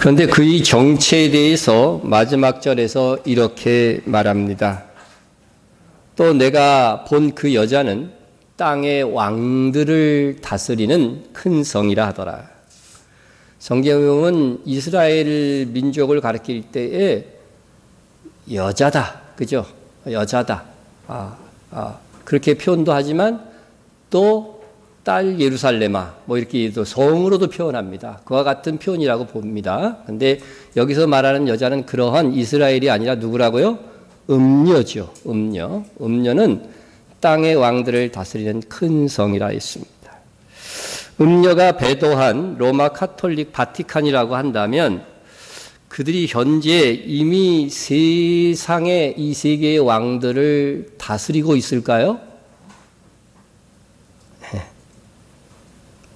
그런데 그의 정체에 대해서 마지막 절에서 이렇게 말합니다. 또 내가 본 그 여자는 땅의 왕들을 다스리는 큰 성이라 하더라. 성경은 이스라엘 민족을 가리킬 때에 여자다, 그죠? 여자다. 그렇게 표현도 하지만 또 딸 예루살렘아, 뭐 이렇게 또 성으로도 표현합니다. 그와 같은 표현이라고 봅니다. 근데 여기서 말하는 여자는 그러한 이스라엘이 아니라 누구라고요? 음녀죠. 음녀. 음녀는 땅의 왕들을 다스리는 큰 성이라 했습니다. 음녀가 배도한 로마 카톨릭 바티칸이라고 한다면 그들이 현재 이미 세상의 이 세계의 왕들을 다스리고 있을까요?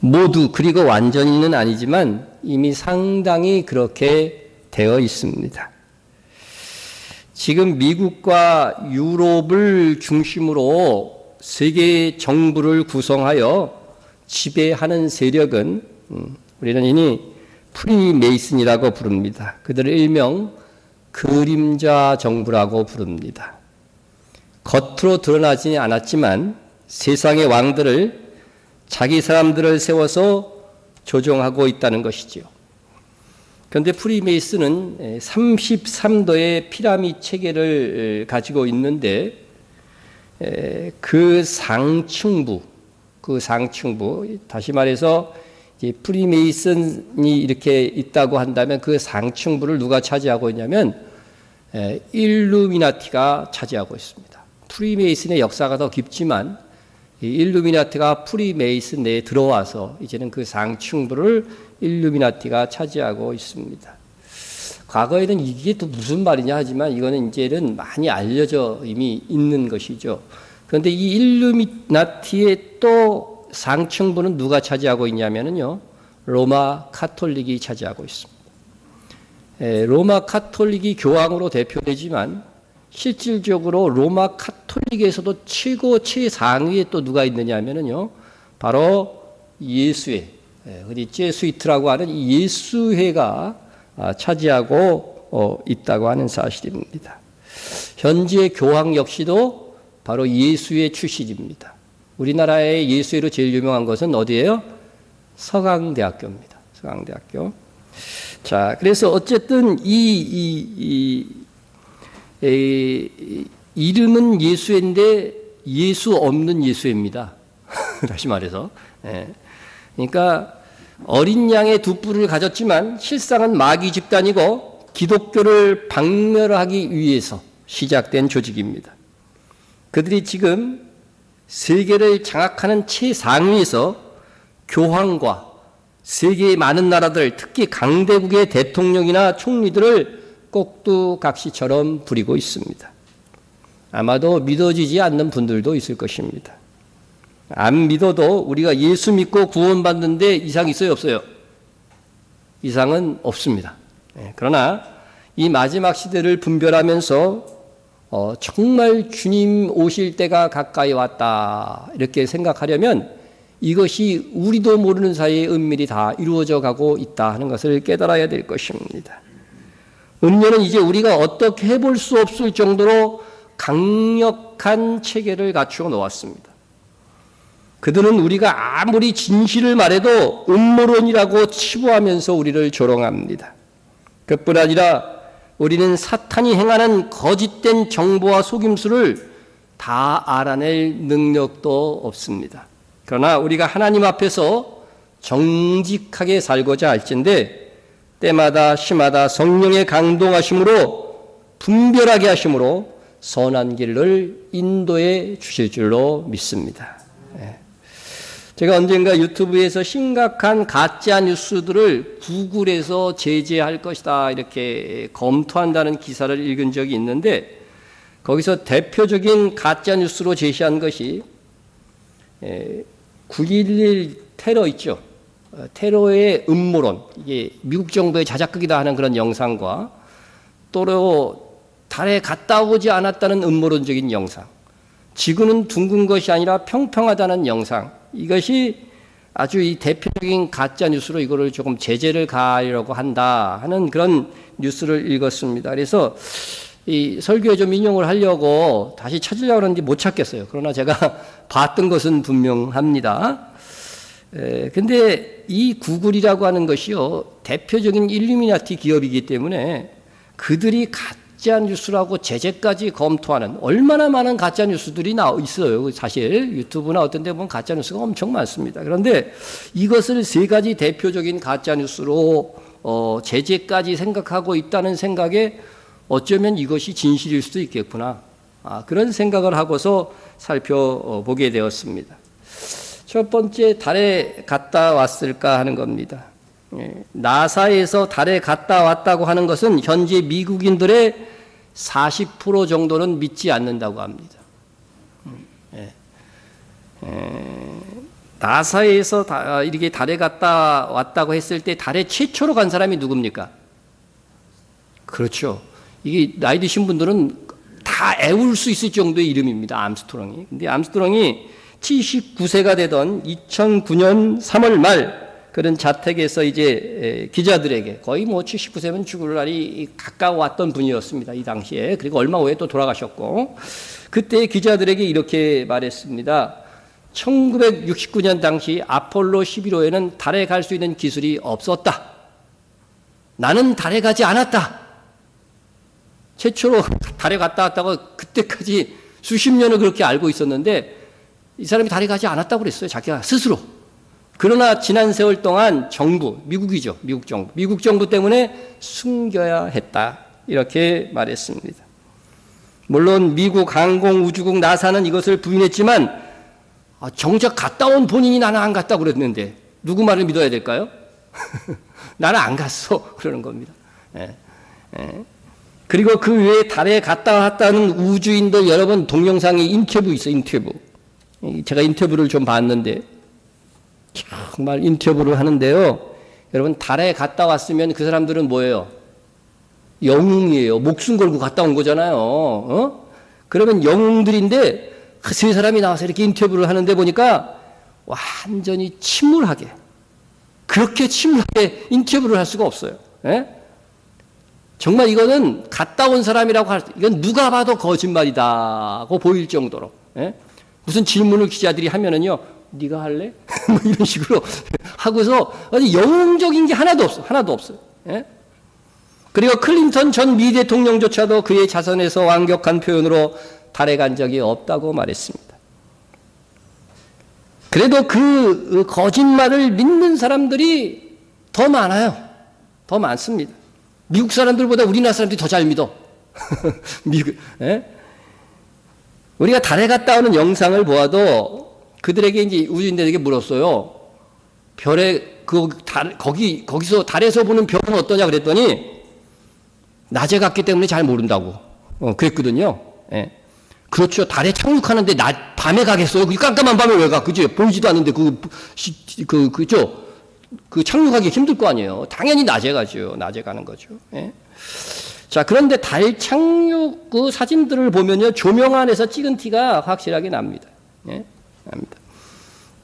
모두, 그리고 완전히는 아니지만 이미 상당히 그렇게 되어 있습니다. 지금 미국과 유럽을 중심으로 세계 정부를 구성하여 지배하는 세력은 우리는 이니 프리메이슨이라고 부릅니다. 그들을 일명 그림자 정부라고 부릅니다. 겉으로 드러나지 않았지만 세상의 왕들을 자기 사람들을 세워서 조종하고 있다는 것이지요. 그런데 프리메이슨은 33도의 피라미드 체계를 가지고 있는데 그 상층부, 다시 말해서 프리메이슨이 이렇게 있다고 한다면 그 상층부를 누가 차지하고 있냐면 일루미나티가 차지하고 있습니다. 프리메이슨의 역사가 더 깊지만 일루미나티가 프리메이슨 내에 들어와서 이제는 그 상층부를 일루미나티가 차지하고 있습니다. 과거에는 이게 또 무슨 말이냐 하지만 이거는 이제는 많이 알려져 이미 있는 것이죠. 그런데 이 일루미나티의 또 상층부는 누가 차지하고 있냐면요, 로마 카톨릭이 차지하고 있습니다. 로마 카톨릭이 교황으로 대표되지만 실질적으로 로마 카톨릭에서도 최상위에 또 누가 있느냐 하면요, 바로 예수회, 우리 제수이트라고 하는 이 예수회가 차지하고 있다고 하는 사실입니다. 현재 교황 역시도 바로 예수회 출신입니다. 우리나라의 예수회로 제일 유명한 것은 어디예요? 서강대학교입니다. 서강대학교. 자, 그래서 어쨌든 이름은 예수회인데 예수 없는 예수회입니다. 다시 말해서. 그러니까 어린 양의 두 뿔을 가졌지만 실상은 마귀 집단이고 기독교를 박멸하기 위해서 시작된 조직입니다. 그들이 지금 세계를 장악하는 최상위에서 교황과 세계의 많은 나라들, 특히 강대국의 대통령이나 총리들을 꼭두각시처럼 부리고 있습니다. 아마도 믿어지지 않는 분들도 있을 것입니다. 안 믿어도 우리가 예수 믿고 구원받는데 이상 있어요, 없어요? 이상은 없습니다. 그러나 이 마지막 시대를 분별하면서 정말 주님 오실 때가 가까이 왔다 이렇게 생각하려면 이것이 우리도 모르는 사이에 은밀히 다 이루어져 가고 있다 하는 것을 깨달아야 될 것입니다. 음료는 이제 우리가 어떻게 해볼 수 없을 정도로 강력한 체계를 갖추어 놓았습니다. 그들은 우리가 아무리 진실을 말해도 음모론이라고 치부하면서 우리를 조롱합니다. 그뿐 아니라 우리는 사탄이 행하는 거짓된 정보와 속임수를 다 알아낼 능력도 없습니다. 그러나 우리가 하나님 앞에서 정직하게 살고자 할진대 때마다 시마다 성령의 강동하심으로 분별하게 하심으로 선한 길을 인도해 주실 줄로 믿습니다. 제가 언젠가 유튜브에서 심각한 가짜 뉴스들을 구글에서 제재할 것이다 이렇게 검토한다는 기사를 읽은 적이 있는데 거기서 대표적인 가짜 뉴스로 제시한 것이 9.11 테러 있죠. 테러의 음모론, 이게 미국 정부의 자작극이다 하는 그런 영상과 또 달에 갔다 오지 않았다는 음모론적인 영상, 지구는 둥근 것이 아니라 평평하다는 영상, 이것이 아주 이 대표적인 가짜 뉴스로 이거를 조금 제재를 가하려고 한다 하는 그런 뉴스를 읽었습니다. 그래서 이 설교에 좀 인용을 하려고 다시 찾으려고 하는데 못 찾겠어요. 그러나 제가 봤던 것은 분명합니다. 근데 이 구글이라고 하는 것이요, 대표적인 일루미나티 기업이기 때문에 그들이 가짜 뉴스라고 제재까지 검토하는 얼마나 많은 가짜 뉴스들이 있어요. 사실 유튜브나 어떤 데 보면 가짜 뉴스가 엄청 많습니다. 그런데 이것을 세 가지 대표적인 가짜 뉴스로 제재까지 생각하고 있다는 생각에 어쩌면 이것이 진실일 수도 있겠구나. 그런 생각을 하고서 살펴보게 되었습니다. 첫 번째, 달에 갔다 왔을까 하는 겁니다. 나사에서 달에 갔다 왔다고 하는 것은 현재 미국인들의 40% 정도는 믿지 않는다고 합니다. 나사에서 이렇게 달에 갔다 왔다고 했을 때 달에 최초로 간 사람이 누굽니까? 그렇죠. 이게 나이 드신 분들은 다 애울 수 있을 정도의 이름입니다. 암스트롱이. 근데 암스트롱이 79세가 되던 2009년 3월 말 그런 자택에서 이제 기자들에게 거의 뭐 79세면 죽을 날이 가까웠던 분이었습니다. 이 당시에. 그리고 얼마 후에 또 돌아가셨고, 그때 기자들에게 이렇게 말했습니다. 1969년 당시 아폴로 11호에는 달에 갈 수 있는 기술이 없었다. 나는 달에 가지 않았다. 최초로 달에 갔다 왔다고 그때까지 수십 년을 그렇게 알고 있었는데 이 사람이 달에 가지 않았다고 그랬어요. 자기가 스스로. 그러나 지난 세월 동안 정부, 미국이죠. 미국 정부 때문에 숨겨야 했다. 이렇게 말했습니다. 물론 미국 항공우주국 나사는 이것을 부인했지만 정작 갔다 온 본인이 나는 안 갔다고 그랬는데 누구 말을 믿어야 될까요? 나는 안 갔어. 그러는 겁니다. 그리고 그 외에 달에 갔다 왔다는 우주인들 여러분 동영상에 인터뷰 있어요. 인터뷰. 제가 인터뷰를 좀 봤는데 정말 인터뷰를 하는데요. 여러분 달에 갔다 왔으면 그 사람들은 뭐예요? 영웅이에요. 목숨 걸고 갔다 온 거잖아요. 그러면 영웅들인데 그 세 사람이 나와서 이렇게 인터뷰를 하는데 보니까 완전히 침울하게, 그렇게 침울하게 인터뷰를 할 수가 없어요. 정말 이거는 갔다 온 사람이라고 이건 누가 봐도 거짓말이다고 보일 정도로. 무슨 질문을 기자들이 하면은요, 네가 할래? 뭐 이런 식으로 하고서 아주 영웅적인 게 하나도 없어, 하나도 없어요. 그리고 클린턴 전 미 대통령조차도 그의 자선에서 완벽한 표현으로 달에 간 적이 없다고 말했습니다. 그래도 그 거짓말을 믿는 사람들이 더 많아요. 더 많습니다. 미국 사람들보다 우리나라 사람들이 더 잘 믿어. 미국, 우리가 달에 갔다 오는 영상을 보아도 그들에게 이제 우주인들에게 물었어요. 별에 거기서 달에서 보는 별은 어떠냐 그랬더니 낮에 갔기 때문에 잘 모른다고 그랬거든요. 그렇죠. 달에 착륙하는데 밤에 가겠어요? 그 깜깜한 밤에 왜 가? 그죠? 보이지도 않는데 그죠? 그 착륙하기 힘들 거 아니에요. 당연히 낮에 가죠. 낮에 가는 거죠. 자, 그런데 달 착륙 그 사진들을 보면요, 조명 안에서 찍은 티가 확실하게 납니다. 납니다.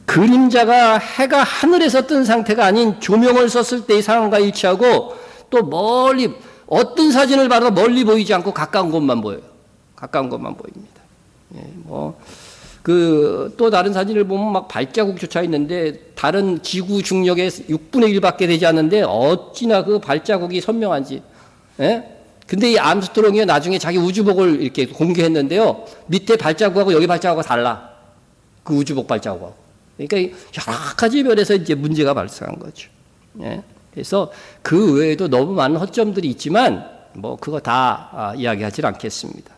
그림자가 해가 하늘에서 뜬 상태가 아닌 조명을 썼을 때의 상황과 일치하고 또 멀리 어떤 사진을 봐도 멀리 보이지 않고 가까운 곳만 보여요. 가까운 곳만 보입니다. 또 다른 사진을 보면 막 발자국조차 있는데 다른 지구 중력의 6분의 1밖에 되지 않는데 어찌나 그 발자국이 선명한지. 근데 이 암스트롱이 나중에 자기 우주복을 이렇게 공개했는데요. 밑에 발자국하고 여기 발자국하고 달라. 그 우주복 발자국하고. 그러니까 여러 가지 면에서 이제 문제가 발생한 거죠. 그래서 그 외에도 너무 많은 허점들이 있지만 뭐 그거 다 이야기하지 않겠습니다.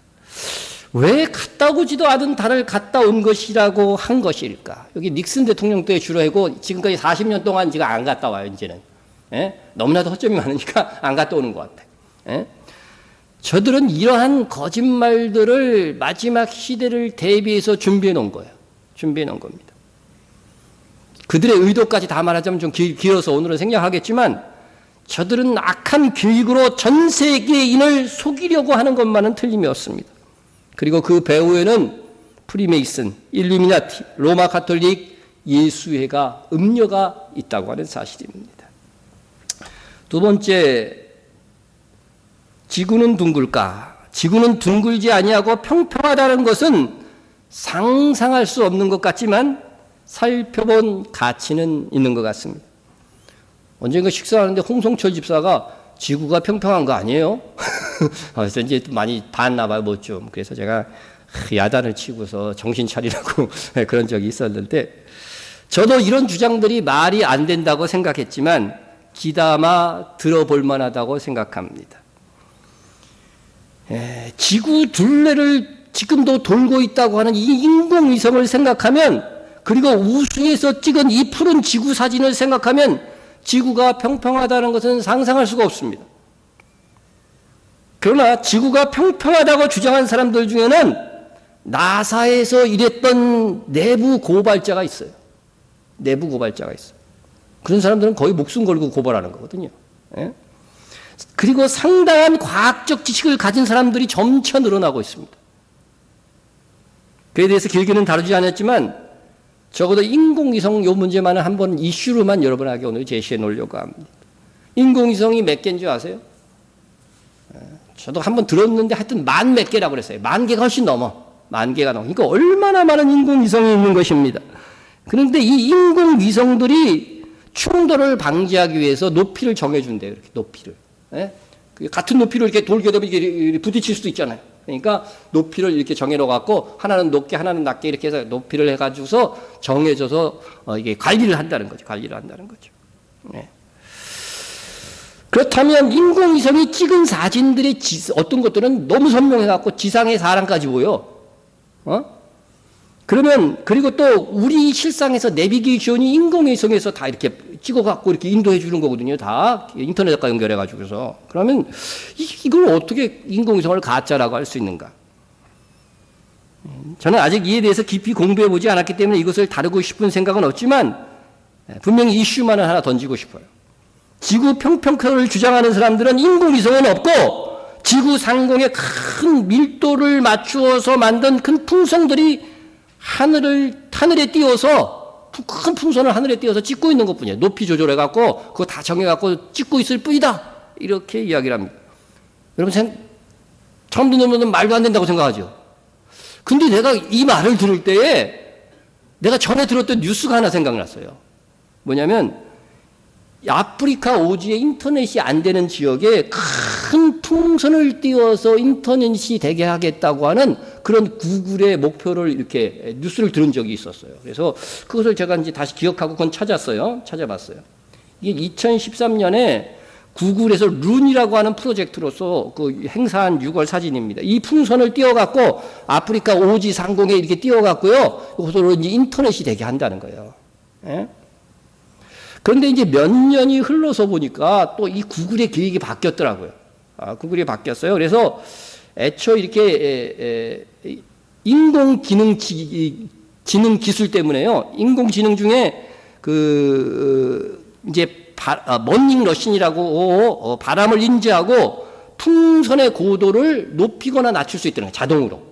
왜 갔다 오지도 않은 달을 갔다 온 것이라고 한 것일까? 여기 닉슨 대통령 때 주로 하고 지금까지 40년 동안 지금 안 갔다 와요, 이제는. 너무나도 허점이 많으니까 안 갔다 오는 것 같아. 저들은 이러한 거짓말들을 마지막 시대를 대비해서 준비해 놓은 거예요. 준비해 놓은 겁니다. 그들의 의도까지 다 말하자면 좀 길어서 오늘은 생략하겠지만 저들은 악한 계획으로 전 세계인을 속이려고 하는 것만은 틀림이 없습니다. 그리고 그 배후에는 프리메이슨, 일루미나티, 로마 가톨릭, 예수회가 음녀가 있다고 하는 사실입니다. 두 번째, 지구는 둥글까? 지구는 둥글지 아니하고 평평하다는 것은 상상할 수 없는 것 같지만 살펴본 가치는 있는 것 같습니다. 언젠가 식사하는데 홍성철 집사가 지구가 평평한 거 아니에요? 그래서 이제 많이 봤나 봐요, 뭐 좀. 그래서 제가 야단을 치고서 정신 차리라고 그런 적이 있었는데, 저도 이런 주장들이 말이 안 된다고 생각했지만 귀담아 들어볼 만하다고 생각합니다. 지구 둘레를 지금도 돌고 있다고 하는 이 인공위성을 생각하면, 그리고 우주에서 찍은 이 푸른 지구 사진을 생각하면 지구가 평평하다는 것은 상상할 수가 없습니다. 그러나 지구가 평평하다고 주장한 사람들 중에는 나사에서 일했던 내부 고발자가 있어요. 내부 고발자가 있어요. 그런 사람들은 거의 목숨 걸고 고발하는 거거든요. 예? 그리고 상당한 과학적 지식을 가진 사람들이 점차 늘어나고 있습니다. 그에 대해서 길게는 다루지 않았지만 적어도 인공위성 요 문제만은 한번 이슈로만 여러분에게 오늘 제시해 놓으려고 합니다. 인공위성이 몇 개인 줄 아세요? 저도 한번 들었는데 하여튼 만 몇 개라고 그랬어요. 10,000개가 훨씬 넘어. 10,000개가 넘어. 그러니까 얼마나 많은 인공위성이 있는 것입니다. 그런데 이 인공위성들이 충돌을 방지하기 위해서 높이를 정해준대요. 이렇게 높이를. 예? 같은 높이로 이렇게 돌게 되면 이게 부딪힐 수도 있잖아요. 그러니까 높이를 이렇게 정해놓고 하나는 높게 하나는 낮게 이렇게 해서 높이를 해가지고서 정해져서 이게 관리를 한다는 거죠. 관리를 한다는 거죠. 네. 그렇다면 인공위성이 찍은 사진들이 어떤 것들은 너무 선명해갖고 지상의 사람까지 보여. 그러면 그리고 또 우리 실상에서 내비게이션이 인공위성에서 다 이렇게 찍어갖고 이렇게 인도해 주는 거거든요. 다 인터넷과 연결해가지고서. 그러면 이걸 어떻게 인공위성을 가짜라고 할 수 있는가? 저는 아직 이에 대해서 깊이 공부해 보지 않았기 때문에 이것을 다루고 싶은 생각은 없지만 분명히 이슈만은 하나 던지고 싶어요. 지구 평평성을 주장하는 사람들은 인공위성은 없고 지구 상공에 큰 밀도를 맞추어서 만든 큰 풍선들이 하늘에 띄워서 큰 풍선을 하늘에 띄워서 찍고 있는 것뿐이에요. 높이 조절해갖고 그거 다 정해갖고 찍고 있을 뿐이다. 이렇게 이야기를 합니다. 여러분 처음 듣는 분은 말도 안 된다고 생각하죠. 근데 내가 이 말을 들을 때에 내가 전에 들었던 뉴스가 하나 생각났어요. 뭐냐면 아프리카 오지에 인터넷이 안 되는 지역에 큰 풍선을 띄워서 인터넷이 되게 하겠다고 하는 그런 구글의 목표를 이렇게 뉴스를 들은 적이 있었어요. 그래서 그것을 제가 이제 다시 기억하고 그건 찾아봤어요. 이게 2013년에 구글에서 룬이라고 하는 프로젝트로서 그 행사한 6월 사진입니다. 이 풍선을 띄워갖고 아프리카 오지 상공에 이렇게 띄워갖고요. 그것으로 이제 인터넷이 되게 한다는 거예요. 예? 그런데 이제 몇 년이 흘러서 보니까 또 이 구글의 계획이 바뀌었더라고요. 구글이 바뀌었어요. 그래서 애초 이렇게 인공지능 기술 때문에요. 인공지능 중에 이제 머닝러신이라고 바람을 인지하고 풍선의 고도를 높이거나 낮출 수 있다는 거예요.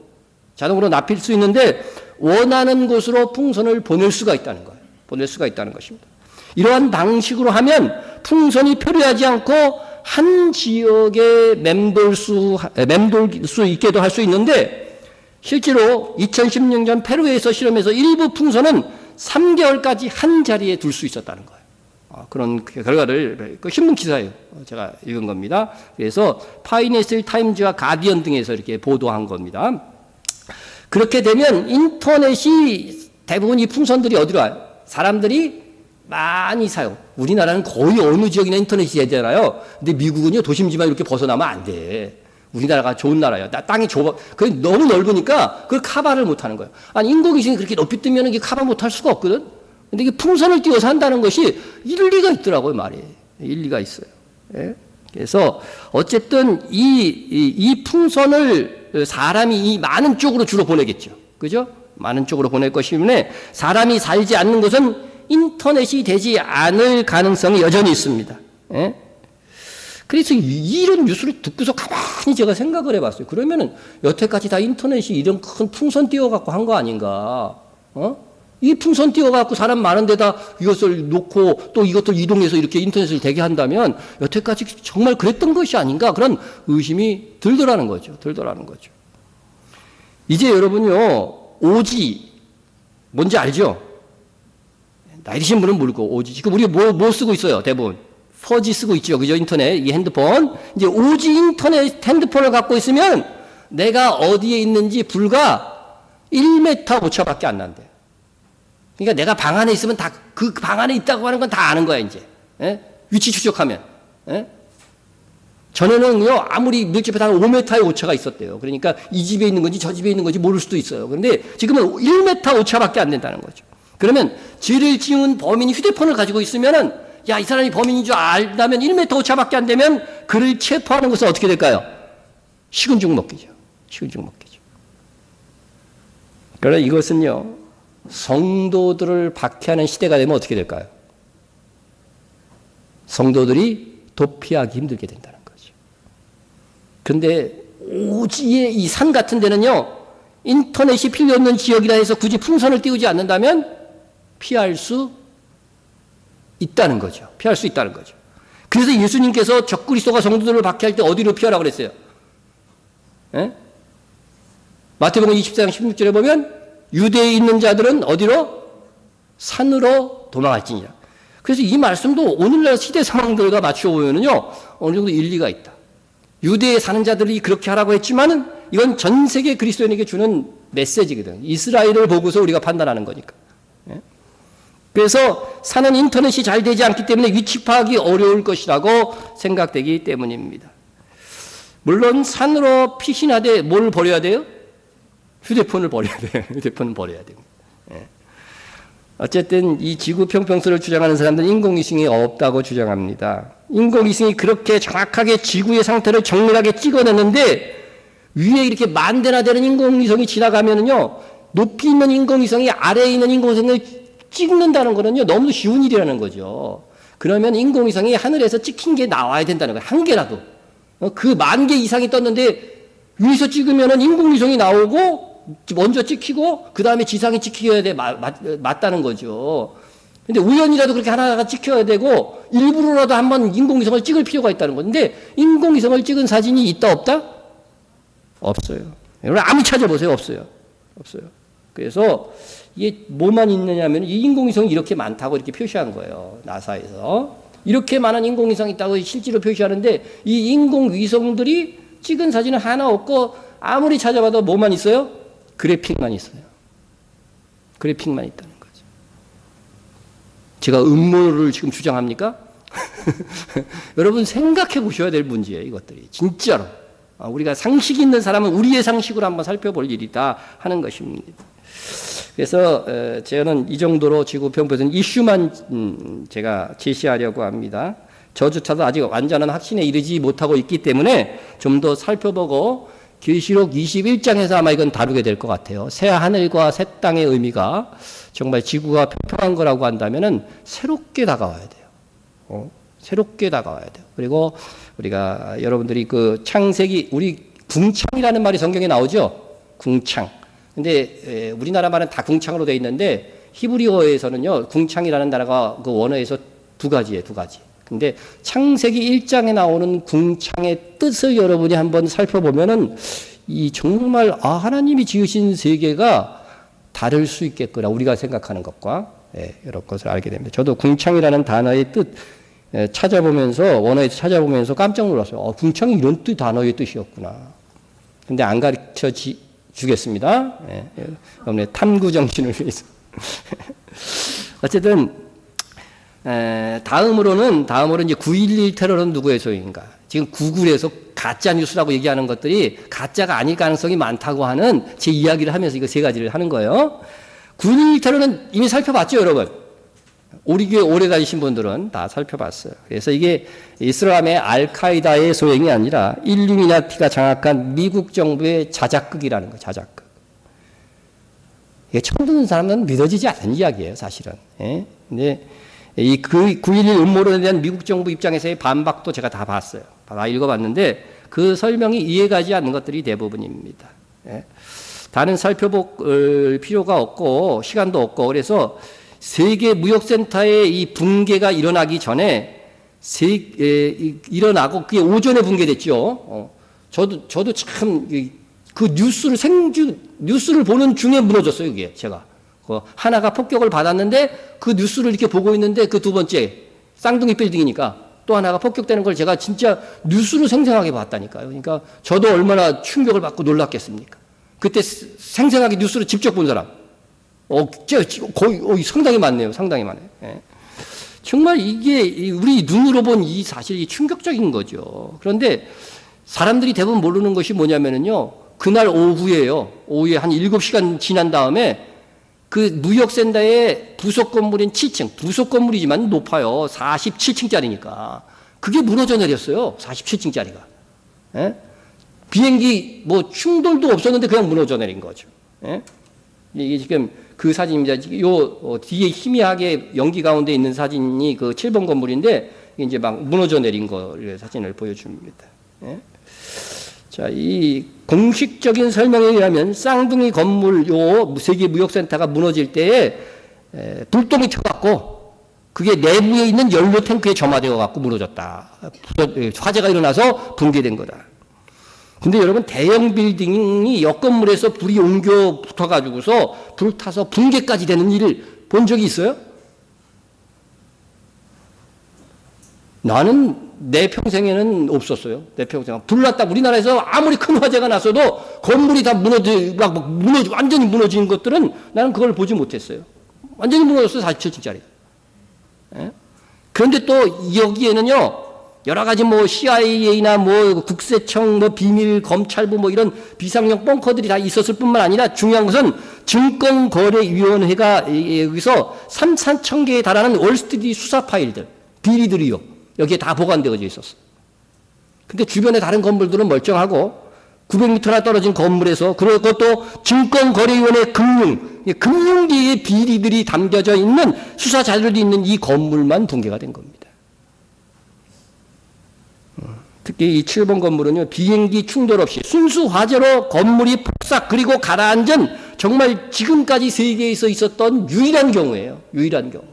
자동으로 낮출 수 있는데 원하는 곳으로 풍선을 보낼 수가 있다는 거예요. 보낼 수가 있다는 것입니다. 이러한 방식으로 하면 풍선이 표류하지 않고 한 지역에 맴돌 수 있게도 할 수 있는데 실제로 2016년 페루에서 실험해서 일부 풍선은 3개월까지 한 자리에 둘 수 있었다는 거예요. 그런 결과를 신문 기사예요. 제가 읽은 겁니다. 그래서 파이낸셜 타임즈와 가디언 등에서 이렇게 보도한 겁니다. 그렇게 되면 인터넷이 대부분 이 풍선들이 어디로 와요? 사람들이 많이 사요. 우리나라는 거의 어느 지역이나 인터넷이 되잖아요. 근데 미국은요, 도심지만 이렇게 벗어나면 안 돼. 우리나라가 좋은 나라예요. 땅이 좁아. 그게 너무 넓으니까 그걸 커버를 못 하는 거예요. 아니, 인공위성이 그렇게 높이 뜨면 이게 커버 못 할 수가 없거든? 근데 이게 풍선을 띄워서 한다는 것이 일리가 있더라고요, 말이. 일리가 있어요. 예? 그래서 어쨌든 이 풍선을 사람이 이 많은 쪽으로 주로 보내겠죠. 그죠? 많은 쪽으로 보낼 것이기 때문에 사람이 살지 않는 곳은 인터넷이 되지 않을 가능성이 여전히 있습니다. 예? 그래서 이런 뉴스를 듣고서 가만히 제가 생각을 해봤어요. 그러면은 여태까지 다 인터넷이 이런 큰 풍선 띄워갖고 한 거 아닌가? 이 풍선 띄워갖고 사람 많은 데다 이것을 놓고 또 이것들 이동해서 이렇게 인터넷을 되게 한다면 여태까지 정말 그랬던 것이 아닌가 그런 의심이 들더라는 거죠. 이제 여러분요, 오지, 뭔지 알죠? 나이 드신 분은 모르고, 오지. 지금 우리가 뭐 쓰고 있어요, 대부분? 4G 쓰고 있죠. 그죠? 인터넷, 이 핸드폰. 이제 오지 인터넷 핸드폰을 갖고 있으면 내가 어디에 있는지 불과 1m 오차밖에 안 난대요. 그러니까 내가 방 안에 있으면 다, 그 방 안에 있다고 하는 건 다 아는 거야, 이제. 예? 위치 추적하면. 예? 전에는요, 아무리 밀집해도 한 5m의 오차가 있었대요. 그러니까 이 집에 있는 건지 저 집에 있는 건지 모를 수도 있어요. 그런데 지금은 1m 오차밖에 안 된다는 거죠. 그러면 죄를 지은 범인이 휴대폰을 가지고 있으면은, 야, 이 사람이 범인인 줄 알다면 1m 오차밖에 안 되면 그를 체포하는 것은 어떻게 될까요? 식은죽 먹기죠. 그러나 이것은요, 성도들을 박해하는 시대가 되면 어떻게 될까요? 성도들이 도피하기 힘들게 된다는 거죠. 그런데 오지의 이 산 같은 데는요, 인터넷이 필요 없는 지역이라 해서 굳이 풍선을 띄우지 않는다면 피할 수 있다는 거죠. 그래서 예수님께서 적그리스도가 성도들을 박해할 때 어디로 피하라고 그랬어요? 예? 마태복음 24장 16절에 보면 유대에 있는 자들은 어디로? 산으로 도망할지니라. 그래서 이 말씀도 오늘날 시대 상황들과 맞추어 보면은요, 어느 정도 일리가 있다. 유대에 사는 자들이 그렇게 하라고 했지만은 이건 전 세계 그리스도인에게 주는 메시지거든. 이스라엘을 보고서 우리가 판단하는 거니까. 예? 그래서 산은 인터넷이 잘 되지 않기 때문에 위치 파악이 어려울 것이라고 생각되기 때문입니다. 물론 산으로 피신하되 뭘 버려야 돼요? 휴대폰을 버려야 돼요. 예. 어쨌든 이 지구 평평설을 주장하는 사람들은 인공위성이 없다고 주장합니다. 인공위성이 그렇게 정확하게 지구의 상태를 정밀하게 찍어내는데 위에 이렇게 만 대나 되는 인공위성이 지나가면은요, 높이 있는 인공위성이 아래에 있는 인공위성을 찍는다는 거는요, 너무 쉬운 일이라는 거죠. 그러면 인공위성이 하늘에서 찍힌 게 나와야 된다는 거예요. 한 개라도. 그 10,000개 이상이 떴는데 위에서 찍으면은 인공위성이 나오고 먼저 찍히고 그 다음에 지상이 찍혀야 돼 맞다는 거죠. 근데 우연이라도 그렇게 하나가 찍혀야 되고 일부러라도 한번 인공위성을 찍을 필요가 있다는 건데 인공위성을 찍은 사진이 있다 없다? 없어요. 여러분 아무리 찾아보세요. 없어요. 그래서 이게 뭐만 있느냐면 이 인공위성이 이렇게 많다고 이렇게 표시한 거예요. 나사에서. 이렇게 많은 인공위성이 있다고 실제로 표시하는데 이 인공위성들이 찍은 사진은 하나 없고 아무리 찾아봐도 뭐만 있어요? 그래픽만 있어요. 그래픽만 있다는 거죠. 제가 음모를 지금 주장합니까? 여러분 생각해 보셔야 될 문제예요. 이것들이. 진짜로. 우리가 상식 있는 사람은 우리의 상식으로 한번 살펴볼 일이다 하는 것입니다. 그래서 저는 이 정도로 지구 평평선 이슈만 제가 제시하려고 합니다. 저조차도 아직 완전한 확신에 이르지 못하고 있기 때문에 좀 더 살펴보고 계시록 21장에서 아마 이건 다루게 될 것 같아요. 새 하늘과 새 땅의 의미가 정말 지구가 평평한 거라고 한다면은 새롭게 다가와야 돼요. 새롭게 다가와야 돼요. 그리고 우리가 여러분들이 그 창세기 우리 궁창이라는 말이 성경에 나오죠. 궁창. 근데 우리나라 말은 다 궁창으로 되어 있는데 히브리어에서는요. 궁창이라는 단어가 그 원어에서 두 가지예요. 근데 창세기 1장에 나오는 궁창의 뜻을 여러분이 한번 살펴보면은 이 정말 하나님이 지으신 세계가 다를 수 있겠구나. 우리가 생각하는 것과 이런 것을 알게 됩니다. 저도 궁창이라는 단어의 뜻 찾아보면서 원어에서 찾아보면서 깜짝 놀랐어요. 궁창이 이런 단어의 뜻이었구나. 근데 안 가르쳐 주겠습니다. 여러분의 탐구 정신을 위해서. 어쨌든 다음으로는 이제 9.11 테러는 누구의 소유인가? 지금 구글에서 가짜 뉴스라고 얘기하는 것들이 가짜가 아닐 가능성이 많다고 하는 제 이야기를 하면서 이거 세 가지를 하는 거예요. 9.11 테러는 이미 살펴봤죠, 여러분? 우리 교회 오래 다니신 분들은 다 살펴봤어요. 그래서 이게 이슬람의 알카이다의 소행이 아니라 일루미나티가 장악한 미국 정부의 자작극이라는 거예요, 자작극. 이게 처음 듣는 사람은 믿어지지 않는 이야기예요, 사실은. 근데 이 9.11 음모론에 대한 미국 정부 입장에서의 반박도 제가 다 봤어요. 다 읽어봤는데 그 설명이 이해가지 않는 것들이 대부분입니다. 다른 살펴볼 필요가 없고 시간도 없고 그래서 세계 무역센터의 이 붕괴가 일어나기 전에 일어나고 그게 오전에 붕괴됐죠. 저도 참 그 뉴스를 보는 중에 무너졌어요. 그게 제가 하나가 폭격을 받았는데 그 뉴스를 이렇게 보고 있는데 그 두 번째 쌍둥이 빌딩이니까 또 하나가 폭격되는 걸 제가 진짜 뉴스로 생생하게 봤다니까요. 그러니까 저도 얼마나 충격을 받고 놀랐겠습니까? 그때 생생하게 뉴스를 직접 본 사람. 거의 상당히 많네요. 상당히 많아요. 예. 정말 이게 우리 눈으로 본 이 사실이 충격적인 거죠. 그런데 사람들이 대부분 모르는 것이 뭐냐면요. 그날 오후에요. 오후에 한 7시간 지난 다음에 그 무역센터의 부속 건물인 7층, 부속 건물이지만 높아요. 47층짜리니까. 그게 무너져 내렸어요. 47층짜리가. 예? 비행기 뭐 충돌도 없었는데 그냥 무너져 내린 거죠. 예? 이게 지금 그 사진입니다. 요 뒤에 희미하게 연기 가운데 있는 사진이 그 7번 건물인데 이제 막 무너져 내린 거 사진을 보여줍니다. 예? 자, 이 공식적인 설명에 의하면 쌍둥이 건물 요 세계 무역센터가 무너질 때에 불똥이 튀어갖고 그게 내부에 있는 연료 탱크에 점화되어 갖고 무너졌다. 화재가 일어나서 붕괴된 거다. 근데 여러분 대형 빌딩이 옆 건물에서 불이 옮겨 붙어가지고서 불타서 붕괴까지 되는 일을 본 적이 있어요? 나는 내 평생에는 없었어요. 내 평생. 불났다. 우리나라에서 아무리 큰 화재가 났어도 건물이 다 완전히 무너진 것들은 나는 그걸 보지 못했어요. 완전히 무너졌어요. 47층짜리. 예? 그런데 또 여기에는요, 여러 가지 뭐 CIA나 뭐 국세청, 뭐 비밀 검찰부 뭐 이런 비상용 벙커들이 다 있었을 뿐만 아니라 중요한 것은 증권거래위원회가 여기서 3,4천 개에 달하는 월스트리트 수사 파일들, 비리들이요. 여기에 다 보관되어 있었어. 근데 주변에 다른 건물들은 멀쩡하고 900m나 떨어진 건물에서 그것도 증권거래위원회 금융계의 비리들이 담겨져 있는 수사 자료들이 있는 이 건물만 붕괴가 된 겁니다. 특히 이 7번 건물은요, 비행기 충돌 없이 순수 화재로 건물이 폭삭 그리고 가라앉은 정말 지금까지 세계에서 있었던 유일한 경우예요. 유일한 경우.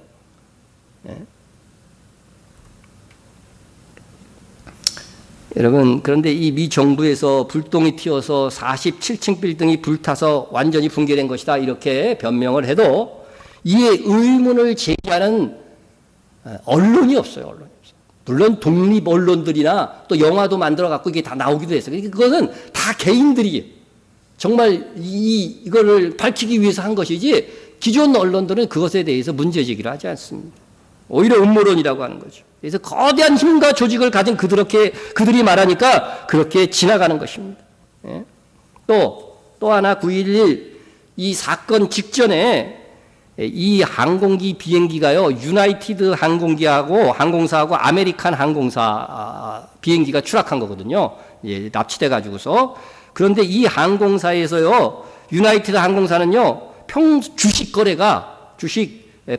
네. 여러분, 그런데 이 미 정부에서 불똥이 튀어서 47층 빌딩이 불타서 완전히 붕괴된 것이다 이렇게 변명을 해도 이에 의문을 제기하는 언론이 없어요. 언론이 없어요. 물론 독립 언론들이나 또 영화도 만들어 갖고 이게 다 나오기도 했어요. 그것은 다 개인들이 정말 이거를 밝히기 위해서 한 것이지 기존 언론들은 그것에 대해서 문제 제기를 하지 않습니다. 오히려 음모론이라고 하는 거죠. 그래서 거대한 힘과 조직을 가진 그들이 말하니까 그렇게 지나가는 것입니다. 예? 또 하나 9.11 이 사건 직전에 이 항공기 비행기가요, 유나이티드 항공사하고 아메리칸 항공사 비행기가 추락한 거거든요. 예, 납치돼 가지고서. 그런데 이 항공사에서요, 유나이티드 항공사는요, 주식 거래가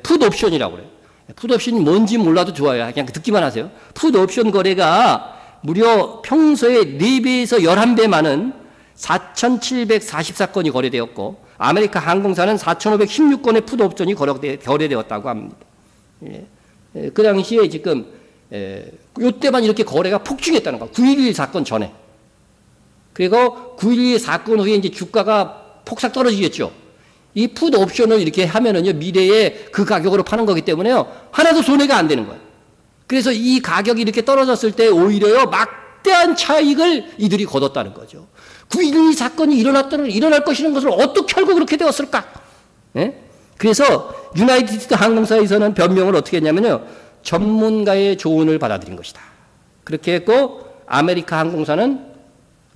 풋옵션이라고 그래요. 풋옵션이 뭔지 몰라도 좋아요. 그냥 듣기만 하세요. 풋옵션 거래가 무려 평소에 4배에서 11배 많은 4,744건이 거래되었고 아메리카 항공사는 4,516건의 풋옵션이 거래되었다고 합니다. 예. 그 당시에 지금 이때만 이렇게 거래가 폭증했다는 거예요. 9.11 사건 전에. 그리고 9.11 사건 후에 이제 주가가 폭삭 떨어지겠죠. 이 풋 옵션을 이렇게 하면은요, 미래에 그 가격으로 파는 거기 때문에요, 하나도 손해가 안 되는 거예요. 그래서 이 가격이 이렇게 떨어졌을 때 오히려요, 막대한 차익을 이들이 거뒀다는 거죠. 9.12 사건이 일어날 것이라는 것을 어떻게 알고 그렇게 되었을까? 예? 그래서 유나이티드 항공사에서는 변명을 어떻게 했냐면요, 전문가의 조언을 받아들인 것이다. 그렇게 했고, 아메리카 항공사는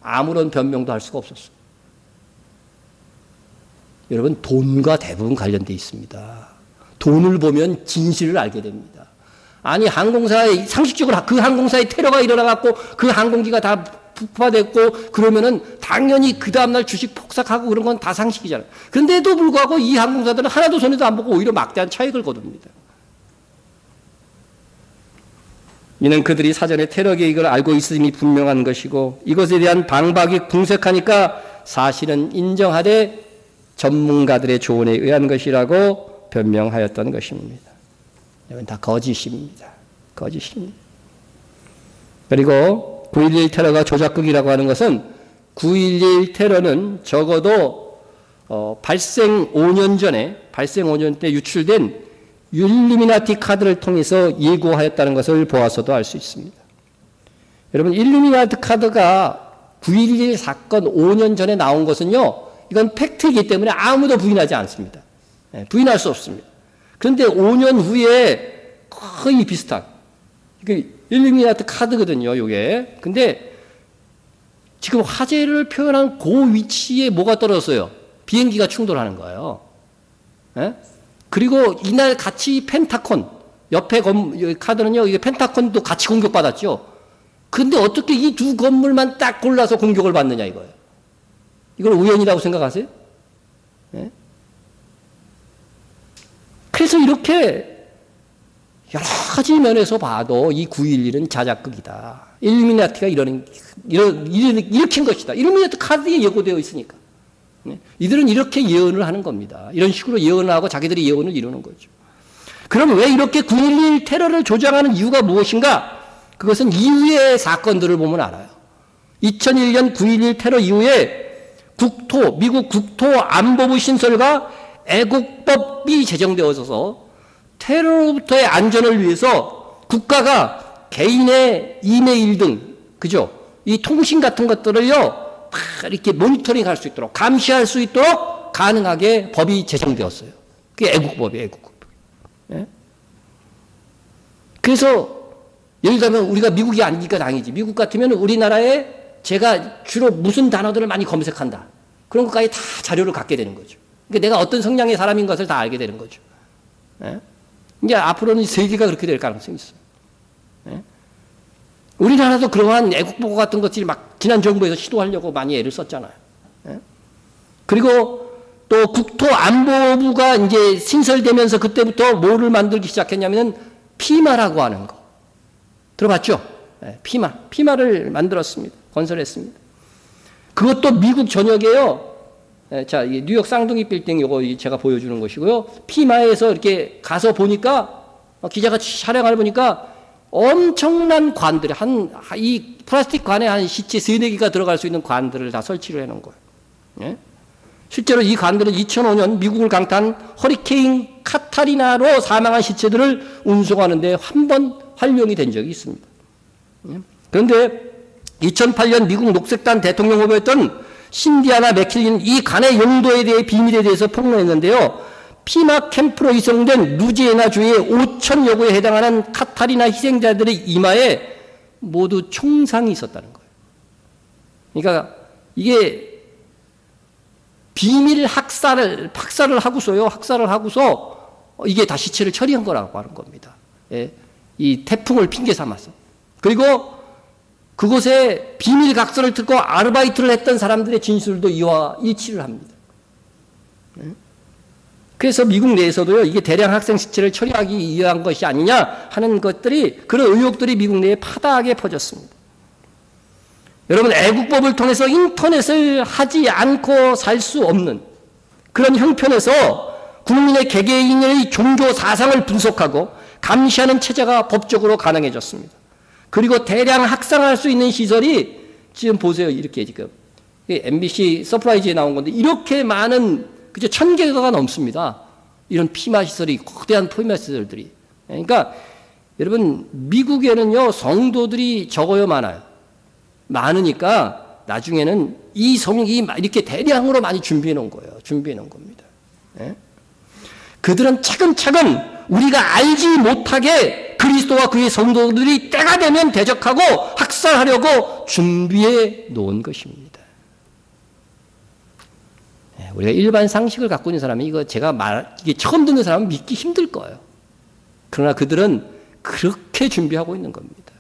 아무런 변명도 할 수가 없었어요. 여러분, 돈과 대부분 관련되어 있습니다. 돈을 보면 진실을 알게 됩니다. 아니, 항공사에, 상식적으로 그 항공사에 테러가 일어나갖고 그 항공기가 다 폭파됐고 그러면은 당연히 그 다음날 주식 폭삭하고 그런 건 다 상식이잖아요. 그런데도 불구하고 이 항공사들은 하나도 손해도 안 보고 오히려 막대한 차익을 거둡니다. 이는 그들이 사전에 테러 계획을 알고 있음이 분명한 것이고 이것에 대한 방박이 궁색하니까 사실은 인정하되 전문가들의 조언에 의한 것이라고 변명하였던 것입니다. 이건 다 거짓입니다. 거짓입니다. 그리고 9.11 테러가 조작극이라고 하는 것은 9.11 테러는 적어도 발생 5년 때 유출된 일루미나티 카드를 통해서 예고하였다는 것을 보아서도 알 수 있습니다. 여러분, 일루미나티 카드가 9.11 사건 5년 전에 나온 것은요, 이건 팩트이기 때문에 아무도 부인하지 않습니다. 부인할 수 없습니다. 그런데 5년 후에 거의 비슷한, 이게 일루미나티 카드거든요, 이게. 근데 지금 화재를 표현한 그 위치에 뭐가 떨어졌어요? 비행기가 충돌하는 거예요. 예? 그리고 이날 같이 펜타콘, 옆에 카드는요, 이게 펜타콘도 같이 공격받았죠. 근데 어떻게 이 두 건물만 딱 골라서 공격을 받느냐 이거예요. 이걸 우연이라고 생각하세요? 예? 그래서 이렇게 여러 가지 면에서 봐도 이 9.11은 자작극이다. 일루미나티가 일으킨 것이다. 일루미나티 카드에 예고되어 있으니까. 예? 이들은 이렇게 예언을 하는 겁니다. 이런 식으로 예언을 하고 자기들이 예언을 이루는 거죠. 그럼 왜 이렇게 9.11 테러를 조장하는 이유가 무엇인가? 그것은 이후의 사건들을 보면 알아요. 2001년 9.11 테러 이후에 미국 국토안보부 신설과 애국법이 제정되어서 테러로부터의 안전을 위해서 국가가 개인의 이메일 등, 그죠? 이 통신 같은 것들을요, 다 이렇게 모니터링 할 수 있도록, 감시할 수 있도록 가능하게 법이 제정되었어요. 그게 애국법이에요, 애국법. 예? 그래서 예를 들면 우리가 미국이 아니니까 당이지. 미국 같으면 우리나라에 제가 주로 무슨 단어들을 많이 검색한다. 그런 것까지 다 자료를 갖게 되는 거죠. 그러니까 내가 어떤 성향의 사람인 것을 다 알게 되는 거죠. 예? 이제 앞으로는 세계가 그렇게 될 가능성이 있어요. 예? 우리나라도 그러한 애국보고 같은 것들이 막 지난 정부에서 시도하려고 많이 애를 썼잖아요. 예? 그리고 또 국토안보부가 이제 신설되면서 그때부터 뭐를 만들기 시작했냐면 피마라고 하는 거. 들어봤죠? 네, 피마를 만들었습니다. 건설했습니다. 그것도 미국 전역에요. 네, 자, 뉴욕 쌍둥이 빌딩 이거 제가 보여주는 것이고요. 피마에서 이렇게 가서 보니까 기자가 촬영을 보니까 엄청난 관들이 이 플라스틱 관에 한 시체 3-4개가 들어갈 수 있는 관들을 다 설치를 해놓은 거예요. 네? 실제로 이 관들은 2005년 미국을 강타한 허리케인 카타리나로 사망한 시체들을 운송하는데 한 번 활용이 된 적이 있습니다. 그런데 2008년 미국 녹색당 대통령 후보였던 신디아나 맥킬리는 이 간의 용도에 대해 비밀에 대해서 폭로했는데요. 피마 캠프로 이송된 루지애나주의 5,000여 구에 해당하는 카타리나 희생자들의 이마에 모두 총상이 있었다는 거예요. 그러니까 이게 비밀 학살을 하고서 이게 다 시체를 처리한 거라고 하는 겁니다. 예. 이 태풍을 핑계 삼아서. 그리고 그곳에 비밀 각서를 듣고 아르바이트를 했던 사람들의 진술도 이와 일치를 합니다. 그래서 미국 내에서도요, 이게 대량 학생 시체를 처리하기 위한 것이 아니냐 하는 것들이, 그런 의혹들이 미국 내에 파다하게 퍼졌습니다. 여러분, 애국법을 통해서 인터넷을 하지 않고 살 수 없는 그런 형편에서 국민의 개개인의 종교 사상을 분석하고 감시하는 체제가 법적으로 가능해졌습니다. 그리고 대량 학상할 수 있는 시설이 지금 보세요. 이렇게 지금 MBC 서프라이즈에 나온 건데 이렇게 많은, 그죠? 1,000개가 넘습니다. 이런 피마 시설이, 거대한 피마 시설들이. 그러니까 여러분, 미국에는요 성도들이 적어요, 많아요. 많으니까 나중에는 이 성이 이렇게 대량으로 많이 준비해 놓은 거예요. 준비해 놓은 겁니다. 예? 그들은 차근차근 우리가 알지 못하게 그리스도와 그의 성도들이 때가 되면 대적하고 학살하려고 준비해 놓은 것입니다. 예, 우리가 일반 상식을 갖고 있는 사람이 이게 처음 듣는 사람은 믿기 힘들 거예요. 그러나 그들은 그렇게 준비하고 있는 겁니다.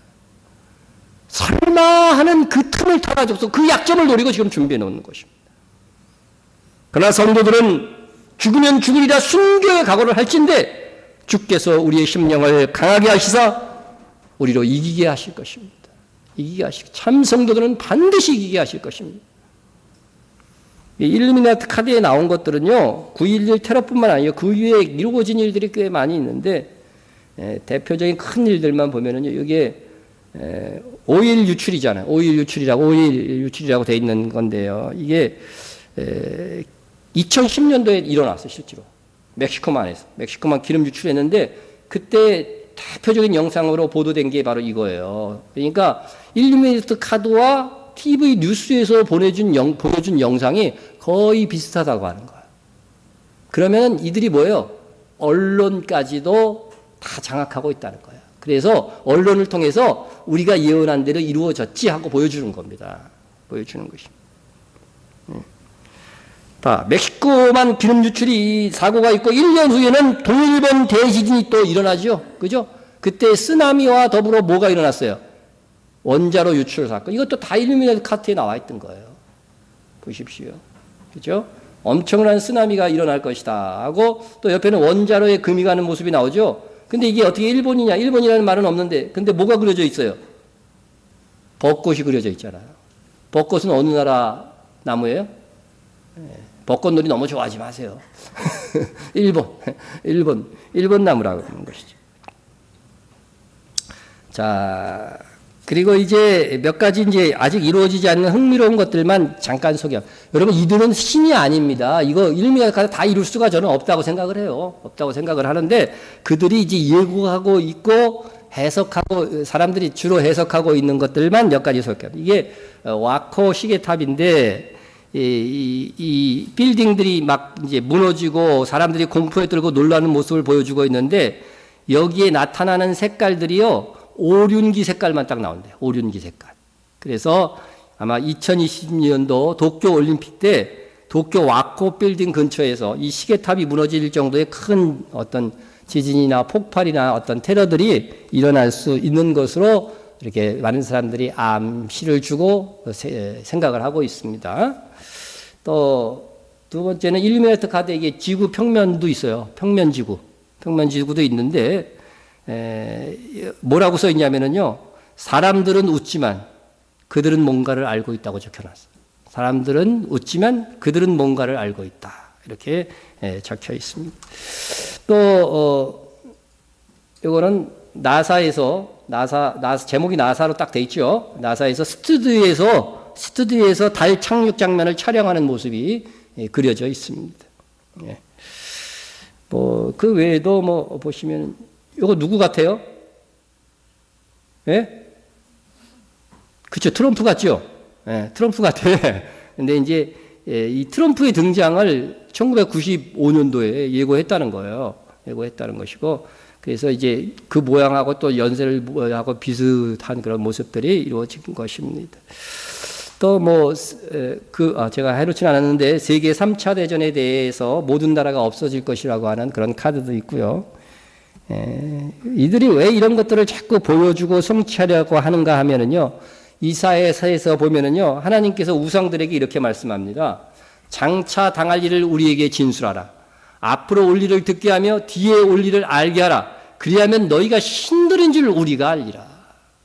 설마 하는 그 틈을 타가지고서 그 약점을 노리고 지금 준비해 놓는 것입니다. 그러나 성도들은 죽으면 죽으리라 순교의 각오를 할진대 주께서 우리의 심령을 강하게 하시사 우리로 이기게 하실 것입니다. 이기게 하시고, 참 성도들은 반드시 이기게 하실 것입니다. 이 일루미나티 카드에 나온 것들은요, 9.11 테러뿐만 아니에요. 그 이후에 이루어진 일들이 꽤 많이 있는데, 대표적인 큰 일들만 보면은요, 이게 5.1 유출이잖아요. 5.1 유출이라고 돼 있는 건데요. 이게 2010년도에 일어났어요, 실제로. 멕시코만 기름 유출했는데, 그때 대표적인 영상으로 보도된 게 바로 이거예요. 그러니까 일루미나티 카드와 TV 뉴스에서 보여준 영상이 거의 비슷하다고 하는 거예요. 그러면 이들이 뭐예요? 언론까지도 다 장악하고 있다는 거예요. 그래서 언론을 통해서 우리가 예언한 대로 이루어졌지 하고 보여주는 겁니다. 보여주는 것입니다. 자, 멕시코만 기름 유출이 사고가 있고 1년 후에는 동일본 대지진이 또 일어나죠. 그죠? 그때 쓰나미와 더불어 뭐가 일어났어요? 원자로 유출 사건. 이것도 다 일루미나티 카드에 나와 있던 거예요. 보십시오. 그죠? 엄청난 쓰나미가 일어날 것이다 하고 또 옆에는 원자로에 금이 가는 모습이 나오죠. 근데 이게 어떻게 일본이냐? 일본이라는 말은 없는데 근데 뭐가 그려져 있어요? 벚꽃이 그려져 있잖아요. 벚꽃은 어느 나라 나무예요? 벚꽃놀이 너무 좋아하지 마세요. 일본 나무라고 하는 것이죠. 자, 그리고 이제 몇 가지 이제 아직 이루어지지 않는 흥미로운 것들만 잠깐 소개합니다. 여러분, 이들은 신이 아닙니다. 이거 일루미나티 카드 다 이룰 수가 저는 없다고 생각을 해요. 없다고 생각을 하는데 그들이 이제 예고하고 있고 해석하고 사람들이 주로 해석하고 있는 것들만 몇 가지 소개합니다. 이게 와코 시계탑인데 이 빌딩들이 막 이제 무너지고 사람들이 공포에 들고 놀라는 모습을 보여주고 있는데 여기에 나타나는 색깔들이요. 오륜기 색깔만 딱 나온대요. 오륜기 색깔. 그래서 아마 2020년도 도쿄 올림픽 때 도쿄 와코 빌딩 근처에서 이 시계탑이 무너질 정도의 큰 어떤 지진이나 폭발이나 어떤 테러들이 일어날 수 있는 것으로 이렇게 많은 사람들이 암시를 주고 생각을 하고 있습니다. 또 두 번째는 일루미나티 카드에 이게 지구 평면도 있어요. 평면지구도 있는데 뭐라고 써 있냐면요. 사람들은 웃지만 그들은 뭔가를 알고 있다고 적혀놨어요. 사람들은 웃지만 그들은 뭔가를 알고 있다. 이렇게 적혀 있습니다. 또 이거는 나사에서 제목이 나사로 딱 돼 있죠. 나사에서 스튜디오에서 달 착륙 장면을 촬영하는 모습이 그려져 있습니다. 뭐 그 외에도 뭐 보시면 이거 누구 같아요? 예? 그렇죠. 트럼프 같죠? 예, 트럼프 같아. 근데 이제 이 트럼프의 등장을 1995년도에 예고했다는 거예요. 예고했다는 것이고, 그래서 이제 그 모양하고 또 연세를 하고 비슷한 그런 모습들이 이루어진 것입니다. 또 제가 해놓지는 않았는데 세계 3차 대전에 대해서 모든 나라가 없어질 것이라고 하는 그런 카드도 있고요. 이들이 왜 이런 것들을 자꾸 보여주고 성취하려고 하는가 하면은요, 이사야서에서 보면은요, 하나님께서 우상들에게 이렇게 말씀합니다. 장차 당할 일을 우리에게 진술하라. 앞으로 올 일을 듣게 하며 뒤에 올 일을 알게 하라. 그리하면 너희가 신들인 줄 우리가 알리라.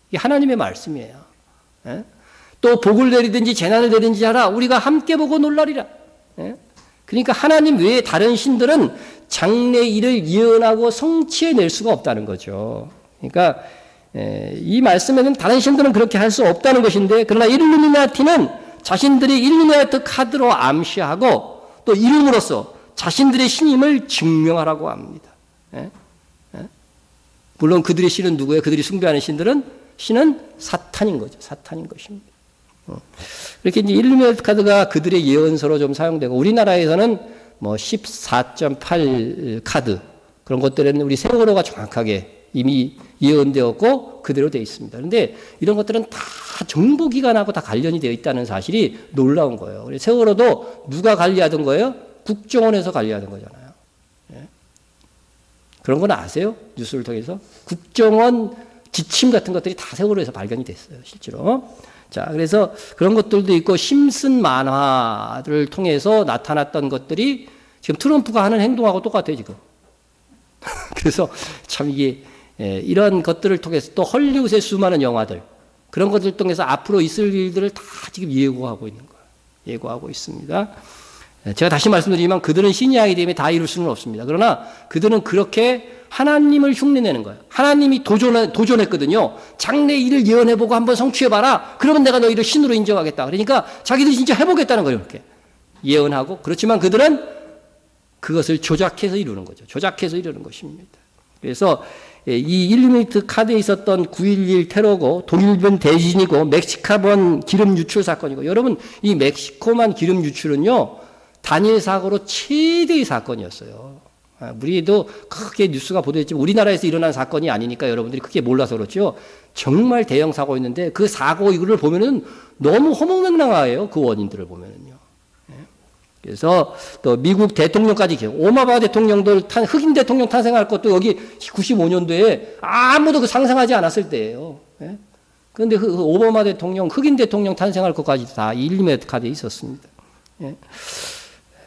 이게 하나님의 말씀이에요. 또 복을 내리든지 재난을 내리든지 하라. 우리가 함께 보고 놀라리라. 그러니까 하나님 외에 다른 신들은 장래 일을 예언하고 성취해낼 수가 없다는 거죠. 그러니까 이 말씀에는 다른 신들은 그렇게 할 수 없다는 것인데, 그러나 일루미나티는 자신들이 일루미나티 카드로 암시하고 또 이름으로써 자신들의 신임을 증명하라고 합니다. 물론 그들의 신은 누구예요? 그들이 숭배하는 신은 사탄인 거죠. 사탄인 것입니다. 이렇게 이제 일루미나티 카드가 그들의 예언서로 좀 사용되고, 우리나라에서는 뭐 14.8 카드 그런 것들에는 우리 세월호가 정확하게 이미 예언되었고 그대로 되어 있습니다. 그런데 이런 것들은 다 정보기관하고 다 관련이 되어 있다는 사실이 놀라운 거예요. 세월호도 누가 관리하던 거예요? 국정원에서 관리하던 거잖아요. 그런 건 아세요? 뉴스를 통해서? 국정원 지침 같은 것들이 다 세월호에서 발견이 됐어요, 실제로. 자, 그래서 그런 것들도 있고, 심슨 만화를 통해서 나타났던 것들이 지금 트럼프가 하는 행동하고 똑같아요, 지금. 그래서 참 이게, 이런 것들을 통해서 또 헐리우드의 수많은 영화들, 그런 것들을 통해서 앞으로 있을 일들을 다 지금 예고하고 있는 거예요. 예고하고 있습니다. 제가 다시 말씀드리지만 그들은 신이 아니기 때문에 다 이룰 수는 없습니다. 그러나 그들은 그렇게 하나님을 흉내내는 거예요. 하나님이 도전했거든요. 장래 일을 예언해보고 한번 성취해봐라. 그러면 내가 너희를 신으로 인정하겠다. 그러니까 자기들이 진짜 해보겠다는 거예요. 이렇게 예언하고. 그렇지만 그들은 그것을 조작해서 이루는 거죠. 조작해서 이루는 것입니다. 그래서 이 일루미나티 카드에 있었던 9.11 테러고 독일군 대진이고 멕시카번 기름 유출 사건이고, 여러분 이 멕시코만 기름 유출은요 단일 사고로 최대의 사건이었어요. 우리도 크게 뉴스가 보도했지만 우리나라에서 일어난 사건이 아니니까 여러분들이 크게 몰라서 그렇죠. 정말 대형 사고였는데 그 사고 이거를 보면은 너무 허무맹랑해요. 그 원인들을 보면은요. 그래서 또 미국 대통령까지 오바마 대통령도 흑인 대통령 탄생할 것도 여기 95년도에 아무도 그 상상하지 않았을 때예요. 그런데 그 오바마 대통령 흑인 대통령 탄생할 것까지 다 일루미나티 카드에 있었습니다.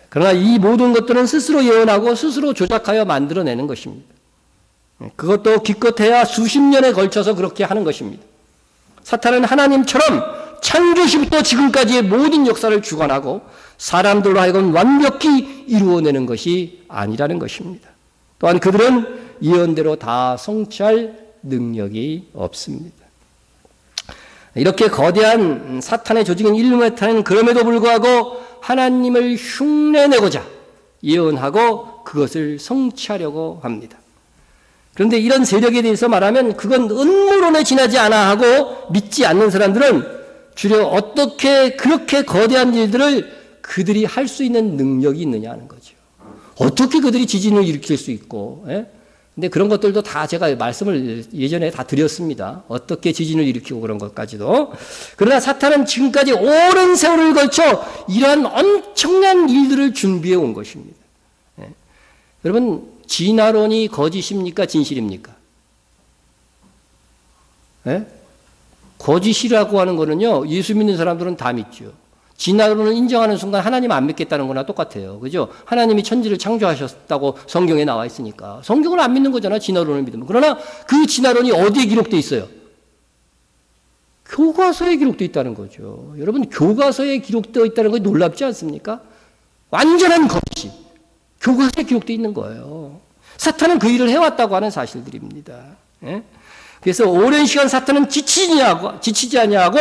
그러나 이 모든 것들은 스스로 예언하고 스스로 조작하여 만들어내는 것입니다. 그것도 기껏해야 수십 년에 걸쳐서 그렇게 하는 것입니다. 사탄은 하나님처럼 창조시부터 지금까지의 모든 역사를 주관하고 사람들로 하여금 완벽히 이루어내는 것이 아니라는 것입니다. 또한 그들은 예언대로 다 성취할 능력이 없습니다. 이렇게 거대한 사탄의 조직인 일루미나티는 그럼에도 불구하고 하나님을 흉내내고자 예언하고 그것을 성취하려고 합니다. 그런데 이런 세력에 대해서 말하면 그건 음모론에 지나지 않아 하고 믿지 않는 사람들은 주로 어떻게 그렇게 거대한 일들을 그들이 할 수 있는 능력이 있느냐 하는 거죠. 어떻게 그들이 지진을 일으킬 수 있고, 근데 그런 것들도 다 제가 말씀을 예전에 다 드렸습니다. 어떻게 지진을 일으키고 그런 것까지도. 그러나 사탄은 지금까지 오랜 세월을 걸쳐 이러한 엄청난 일들을 준비해 온 것입니다. 여러분, 진화론이 거짓입니까? 진실입니까? 거짓이라고 하는 거는요, 예수 믿는 사람들은 다 믿죠. 진화론을 인정하는 순간 하나님 안 믿겠다는 거나 똑같아요. 그죠? 하나님이 천지를 창조하셨다고 성경에 나와 있으니까. 성경을 안 믿는 거잖아, 진화론을 믿으면. 그러나 그 진화론이 어디에 기록되어 있어요? 교과서에 기록되어 있다는 거죠. 여러분, 교과서에 기록되어 있다는 거 놀랍지 않습니까? 완전한 거짓이 교과서에 기록되어 있는 거예요. 사탄은 그 일을 해왔다고 하는 사실들입니다. 그래서 오랜 시간 사탄은 지치지 아니하고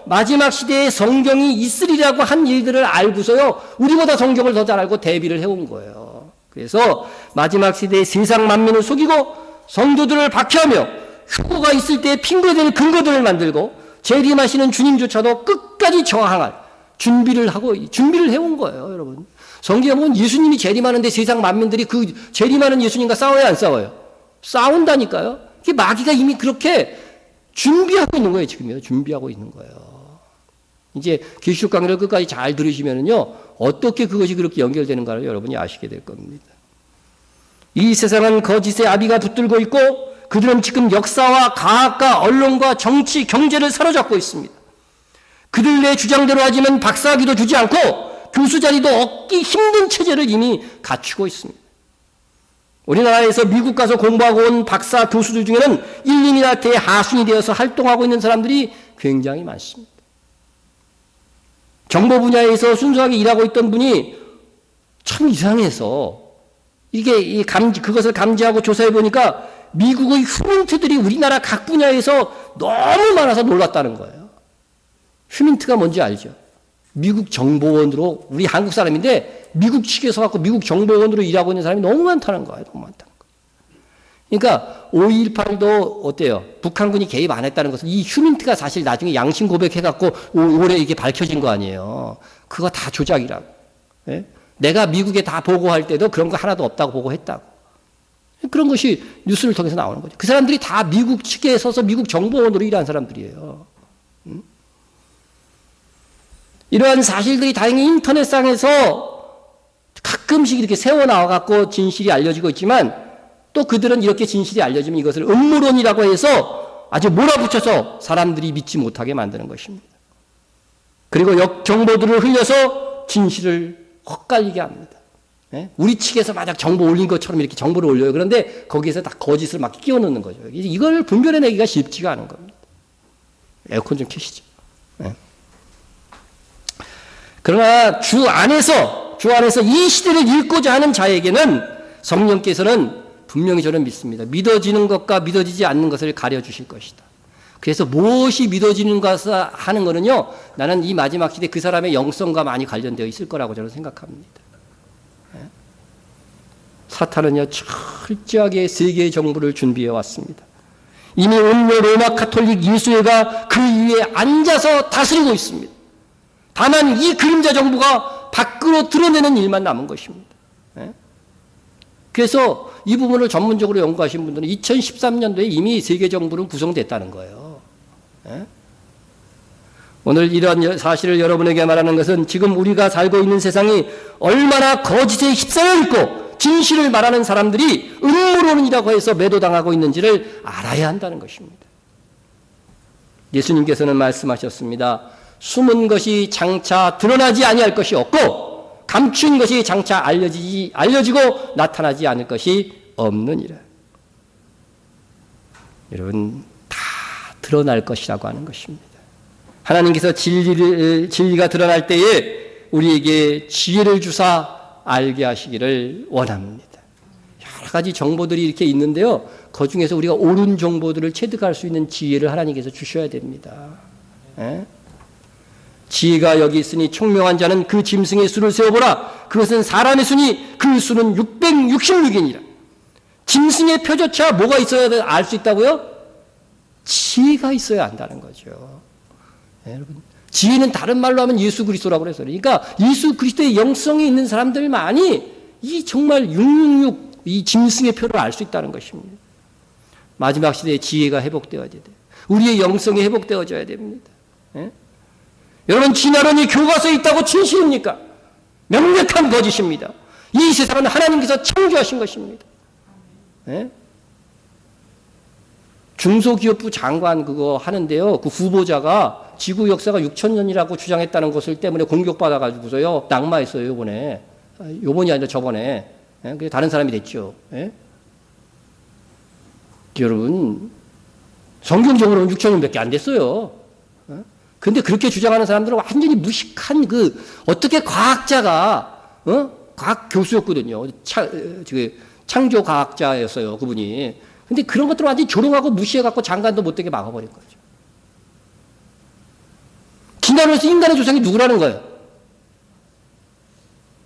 마지막 시대에 성경이 있으리라고 한 일들을 알고서요, 우리보다 성경을 더 잘 알고 대비를 해온 거예요. 그래서 마지막 시대에 세상 만민을 속이고 성도들을 박해하며 휴거가 있을 때 핑계될 근거들을 만들고 재림하시는 주님조차도 끝까지 저항할 준비를 해온 거예요, 여러분. 성경에 보면 예수님이 재림하는데 세상 만민들이 그 재림하는 예수님과 싸워야 안 싸워요? 싸운다니까요. 마귀가 이미 그렇게 준비하고 있는 거예요, 지금요. 준비하고 있는 거예요. 이제 계시록 강의를 끝까지 잘 들으시면은요, 어떻게 그것이 그렇게 연결되는가를 여러분이 아시게 될 겁니다. 이 세상은 거짓의 아비가 붙들고 있고 그들은 지금 역사와 과학과 언론과 정치, 경제를 사로잡고 있습니다. 그들의 주장대로 하지만 박사학위도 주지 않고 교수 자리도 얻기 힘든 체제를 이미 갖추고 있습니다. 우리나라에서 미국 가서 공부하고 온 박사 교수들 중에는 일루미나티의 하순이 되어서 활동하고 있는 사람들이 굉장히 많습니다. 정보 분야에서 순수하게 일하고 있던 분이 참 이상해서 이게 그것을 감지하고 조사해 보니까 미국의 휴민트들이 우리나라 각 분야에서 너무 많아서 놀랐다는 거예요. 휴민트가 뭔지 알죠? 미국 정보원으로, 우리 한국 사람인데 미국 측에서 갖고 미국 정보원으로 일하고 있는 사람이 너무 많다는 거예요. 너무 많다는 거예요. 그러니까 5.18도 어때요? 북한군이 개입 안 했다는 것은 이 휴민트가 사실 나중에 양심 고백해갖고 올해 이게 밝혀진 거 아니에요. 그거 다 조작이라고. 예? 내가 미국에 다 보고할 때도 그런 거 하나도 없다고 보고했다고. 그런 것이 뉴스를 통해서 나오는 거죠. 그 사람들이 다 미국 측에 서서 미국 정보원으로 일하는 사람들이에요. 이러한 사실들이 다행히 인터넷상에서 가끔씩 이렇게 세워나와갖고 진실이 알려지고 있지만 또 그들은 이렇게 진실이 알려지면 이것을 음모론이라고 해서 아주 몰아붙여서 사람들이 믿지 못하게 만드는 것입니다. 그리고 역정보들을 흘려서 진실을 헛갈리게 합니다. 우리 측에서 만약 정보 올린 것처럼 이렇게 정보를 올려요. 그런데 거기에서 다 거짓을 막 끼워 넣는 거죠. 이걸 분별해내기가 쉽지가 않은 겁니다. 에어컨 좀 켜시죠. 그러나 주 안에서 주 안에서 이 시대를 읽고자 하는 자에게는 성령께서는 분명히 저는 믿습니다. 믿어지는 것과 믿어지지 않는 것을 가려주실 것이다. 그래서 무엇이 믿어지는 것을 하는 것은요, 나는 이 마지막 시대 그 사람의 영성과 많이 관련되어 있을 거라고 저는 생각합니다. 사탄은요, 철저하게 세계의 정부를 준비해 왔습니다. 이미 온로 로마 카톨릭 예수회가 그 위에 앉아서 다스리고 있습니다. 다만 이 그림자 정부가 밖으로 드러내는 일만 남은 것입니다. 그래서 이 부분을 전문적으로 연구하신 분들은 2013년도에 이미 세계 정부는 구성됐다는 거예요. 오늘 이런 사실을 여러분에게 말하는 것은 지금 우리가 살고 있는 세상이 얼마나 거짓에 휩싸여 있고 진실을 말하는 사람들이 음모론이라고 해서 매도당하고 있는지를 알아야 한다는 것입니다. 예수님께서는 말씀하셨습니다. 숨은 것이 장차 드러나지 아니할 것이 없고 감춘 것이 장차 알려지고 나타나지 않을 것이 없느니라. 여러분, 다 드러날 것이라고 하는 것입니다. 하나님께서 진리가 드러날 때에 우리에게 지혜를 주사 알게 하시기를 원합니다. 여러 가지 정보들이 이렇게 있는데요, 그 중에서 우리가 옳은 정보들을 체득할 수 있는 지혜를 하나님께서 주셔야 됩니다. 지혜가 여기 있으니 총명한 자는 그 짐승의 수를 세어보라. 그것은 사람의 수니 그 수는 666이니라. 짐승의 표조차 뭐가 있어야 알 수 있다고요? 지혜가 있어야 한다는 거죠. 여러분, 지혜는 다른 말로 하면 예수 그리스도라고 그래서, 그러니까 예수 그리스도의 영성이 있는 사람들만이 이 정말 666 이 짐승의 표를 알 수 있다는 것입니다. 마지막 시대에 지혜가 회복되어야 돼요. 우리의 영성이 회복되어져야 됩니다. 여러분, 진화론이 교과서에 있다고 진실입니까? 명백한 거짓입니다. 이 세상은 하나님께서 창조하신 것입니다. 중소기업부 장관 그거 하는데요, 그 후보자가 지구 역사가 6,000년이라고 주장했다는 것을 때문에 공격받아가지고서요, 낙마했어요, 요번에. 요번이 아니라 저번에. 그게 다른 사람이 됐죠. 여러분, 성경적으로는 6,000년밖에 안 됐어요. 근데 그렇게 주장하는 사람들은 완전히 무식한 어떻게 과학자가, 과학 교수였거든요. 창조 과학자였어요, 그분이. 근데 그런 것들을 완전히 조롱하고 무시해갖고 장관도 못되게 막아버린 거죠. 진화론에서 인간의 조상이 누구라는 거예요?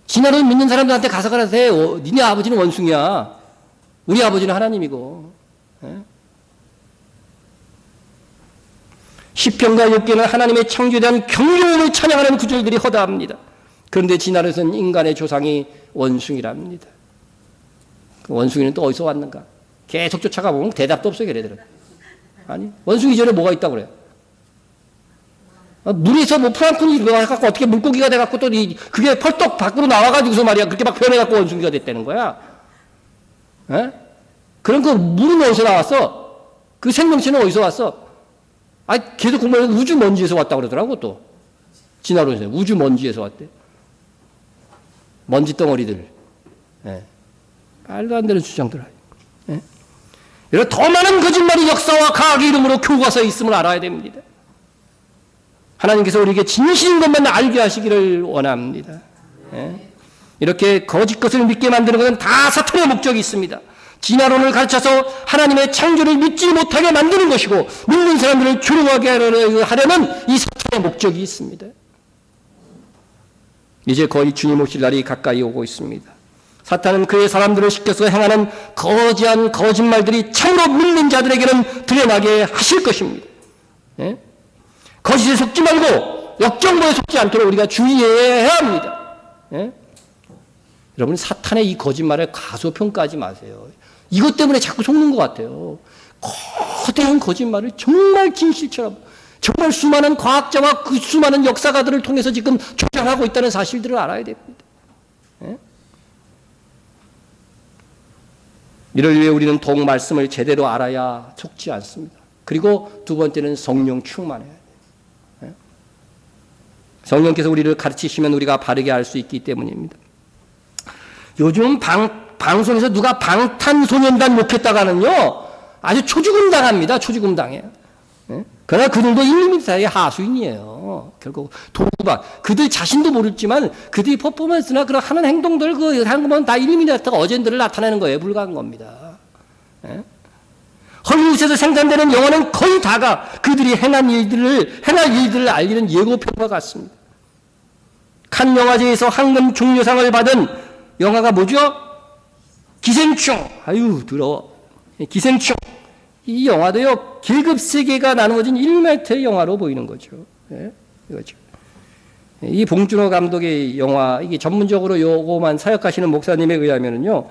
진화론 믿는 사람들한테 가서 가라세, 니네 아버지는 원숭이야. 우리 아버지는 하나님이고. 시편과 욥기는 하나님의 창조에 대한 경륜을 찬양하는 구절들이 허다합니다. 그런데 진화론에서는 인간의 조상이 원숭이랍니다. 그 원숭이는 또 어디서 왔는가? 계속 쫓아가 보면 대답도 없어요, 걔네들은. 아니, 원숭이 전에 뭐가 있다고 그래요? 물에서 뭐 플랑크톤이 일어나갖고 어떻게 물고기가 돼갖고 또 그게 펄떡 밖으로 나와가지고서 말이야. 그렇게 막 변해갖고 원숭이가 됐다는 거야. 그럼 그 물은 어디서 나왔어? 그 생명체는 어디서 왔어? 계속 공부하면 우주 먼지에서 왔다고 그러더라고, 또. 진화론에서. 우주 먼지에서 왔대. 먼지 덩어리들. 말도 안 되는 주장들. 이런 더 많은 거짓말이 역사와 과학의 이름으로 교과서에 있음을 알아야 됩니다. 하나님께서 우리에게 진실인 것만 알게 하시기를 원합니다. 이렇게 거짓 것을 믿게 만드는 것은 다 사탄의 목적이 있습니다. 진화론을 가르쳐서 하나님의 창조를 믿지 못하게 만드는 것이고, 믿는 사람들을 조롱하게 하려는 이 사탄의 목적이 있습니다. 이제 거의 주님 오실 날이 가까이 오고 있습니다. 사탄은 그의 사람들을 시켜서 행하는 거지한 거짓말들이 참으로 믿는 자들에게는 드러나게 하실 것입니다. 거짓에 속지 말고 역정보에 속지 않도록 우리가 주의해야 합니다. 여러분, 사탄의 이 거짓말에 과소평가하지 마세요. 이것 때문에 자꾸 속는 것 같아요. 거대한 거짓말을 정말 진실처럼, 정말 수많은 과학자와 그 수많은 역사가들을 통해서 지금 조장하고 있다는 사실들을 알아야 됩니다. 이를 위해 우리는 동 말씀을 제대로 알아야 속지 않습니다. 그리고 두 번째는 성령 충만해야 돼요. 성령께서 우리를 가르치시면 우리가 바르게 알 수 있기 때문입니다. 요즘 방송에서 누가 방탄소년단 욕했다가는요, 아주 초죽음 당합니다. 초죽음 당해요. 예? 그러나 그들도 1mm의 하수인이에요. 결국 도구박 그들 자신도 모르지만 그들이 퍼포먼스나 그런 하는 행동들 그 하는 거면 다 1mm가 어젠더를 나타내는 거에 불과한 겁니다. 예? 헐리우드에서 생산되는 영화는 거의 다가 그들이 행할 일들을 알리는 예고편과 같습니다. 칸 영화제에서 황금 종려상을 받은 영화가 뭐죠? 기생충. 아유 더러워. 기생충. 이 영화도요 계급 세계가 나누어진 1m의 영화로 보이는 거죠. 예? 이거죠. 이 봉준호 감독의 영화 이게 전문적으로 요거만 사역하시는 목사님에 의하면은요.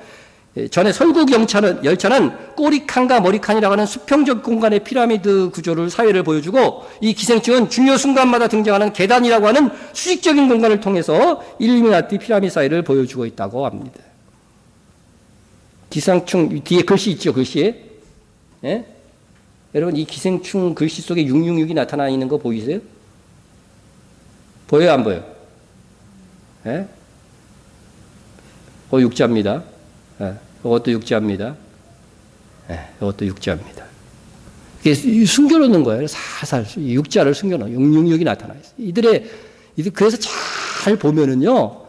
전에 설국 열차는 꼬리칸과 머리칸이라고 하는 수평적 공간의 피라미드 구조를 사회를 보여주고 이 기생충은 중요 순간마다 등장하는 계단이라고 하는 수직적인 공간을 통해서 일루미나티 피라미드 사회를 보여주고 있다고 합니다. 기생충 뒤에 글씨 있죠, 글씨에? 예? 여러분 이 기생충 글씨 속에 666이 나타나 있는 거 보이세요? 보여요, 안 보여요? 예? 그거 육자입니다. 예. 이것도 육자입니다. 예, 이것도 육자입니다. 이게 숨겨놓는 거예요. 살살 육자를 숨겨놓은 666이 나타나 있어요. 이들 그래서 잘 보면은요,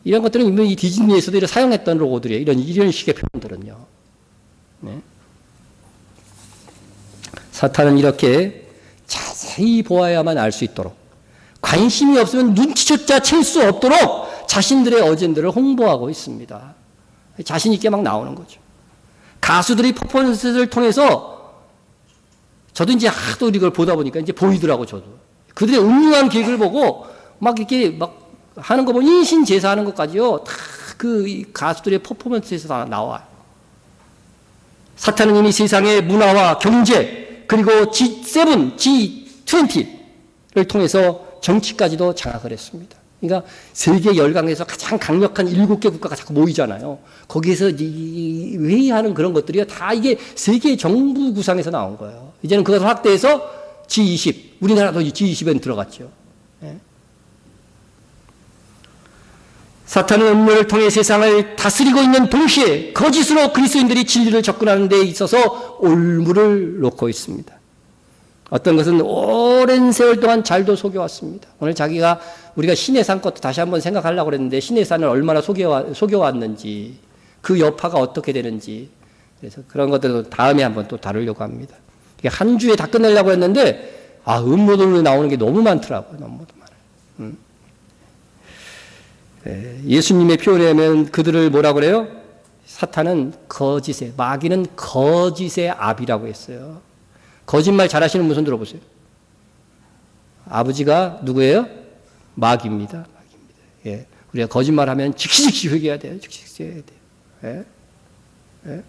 이런 것들은 이미 디즈니에서도 이런 사용했던 로고들이에요. 이런 식의 표현들은요. 네. 사탄은 이렇게 자세히 보아야만 알 수 있도록 관심이 없으면 눈치조차 챌 수 없도록 자신들의 어젠더를 홍보하고 있습니다. 자신 있게 막 나오는 거죠. 가수들이 퍼포먼스를 통해서 저도 이제 하도 이걸 보다 보니까 이제 보이더라고 저도. 그들의 음흉한 계획을 보고 막 이렇게 막 하는 거 보면 인신제사하는 것까지요. 다 그 가수들의 퍼포먼스에서 다 나와요. 사탄은 이미 세상의 문화와 경제 그리고 G7, G20를 통해서 정치까지도 장악을 했습니다. 그러니까 세계 열강에서 가장 강력한 7개 국가가 자꾸 모이잖아요. 거기에서 회의하는 그런 것들이요. 다 이게 세계 정부 구상에서 나온 거예요. 이제는 그것을 확대해서 G20, 우리나라도 G20에 들어갔죠. 예. 사탄은 음료를 통해 세상을 다스리고 있는 동시에 거짓으로 그리스도인들이 진리를 접근하는 데 있어서 올무를 놓고 있습니다. 어떤 것은 오랜 세월 동안 잘도 속여왔습니다. 오늘 우리가 신해산 것도 다시 한번 생각하려고 그랬는데 신해산을 얼마나 속여왔는지 그 여파가 어떻게 되는지 그래서 그런 것들도 다음에 한번 또 다루려고 합니다. 이게 한 주에 다 끝내려고 했는데 음모론이 나오는 게 너무 많더라고요. 너무 많아요. 예수님의 표현에 하면 그들을 뭐라고 그래요? 사탄은 마귀는 거짓의 압이라고 했어요. 거짓말 잘하시는 분 손 들어보세요. 아버지가 누구예요? 마귀입니다. 예. 우리가 거짓말하면 즉시 회개해야 돼요. 즉시 해야 돼요. 예. 예.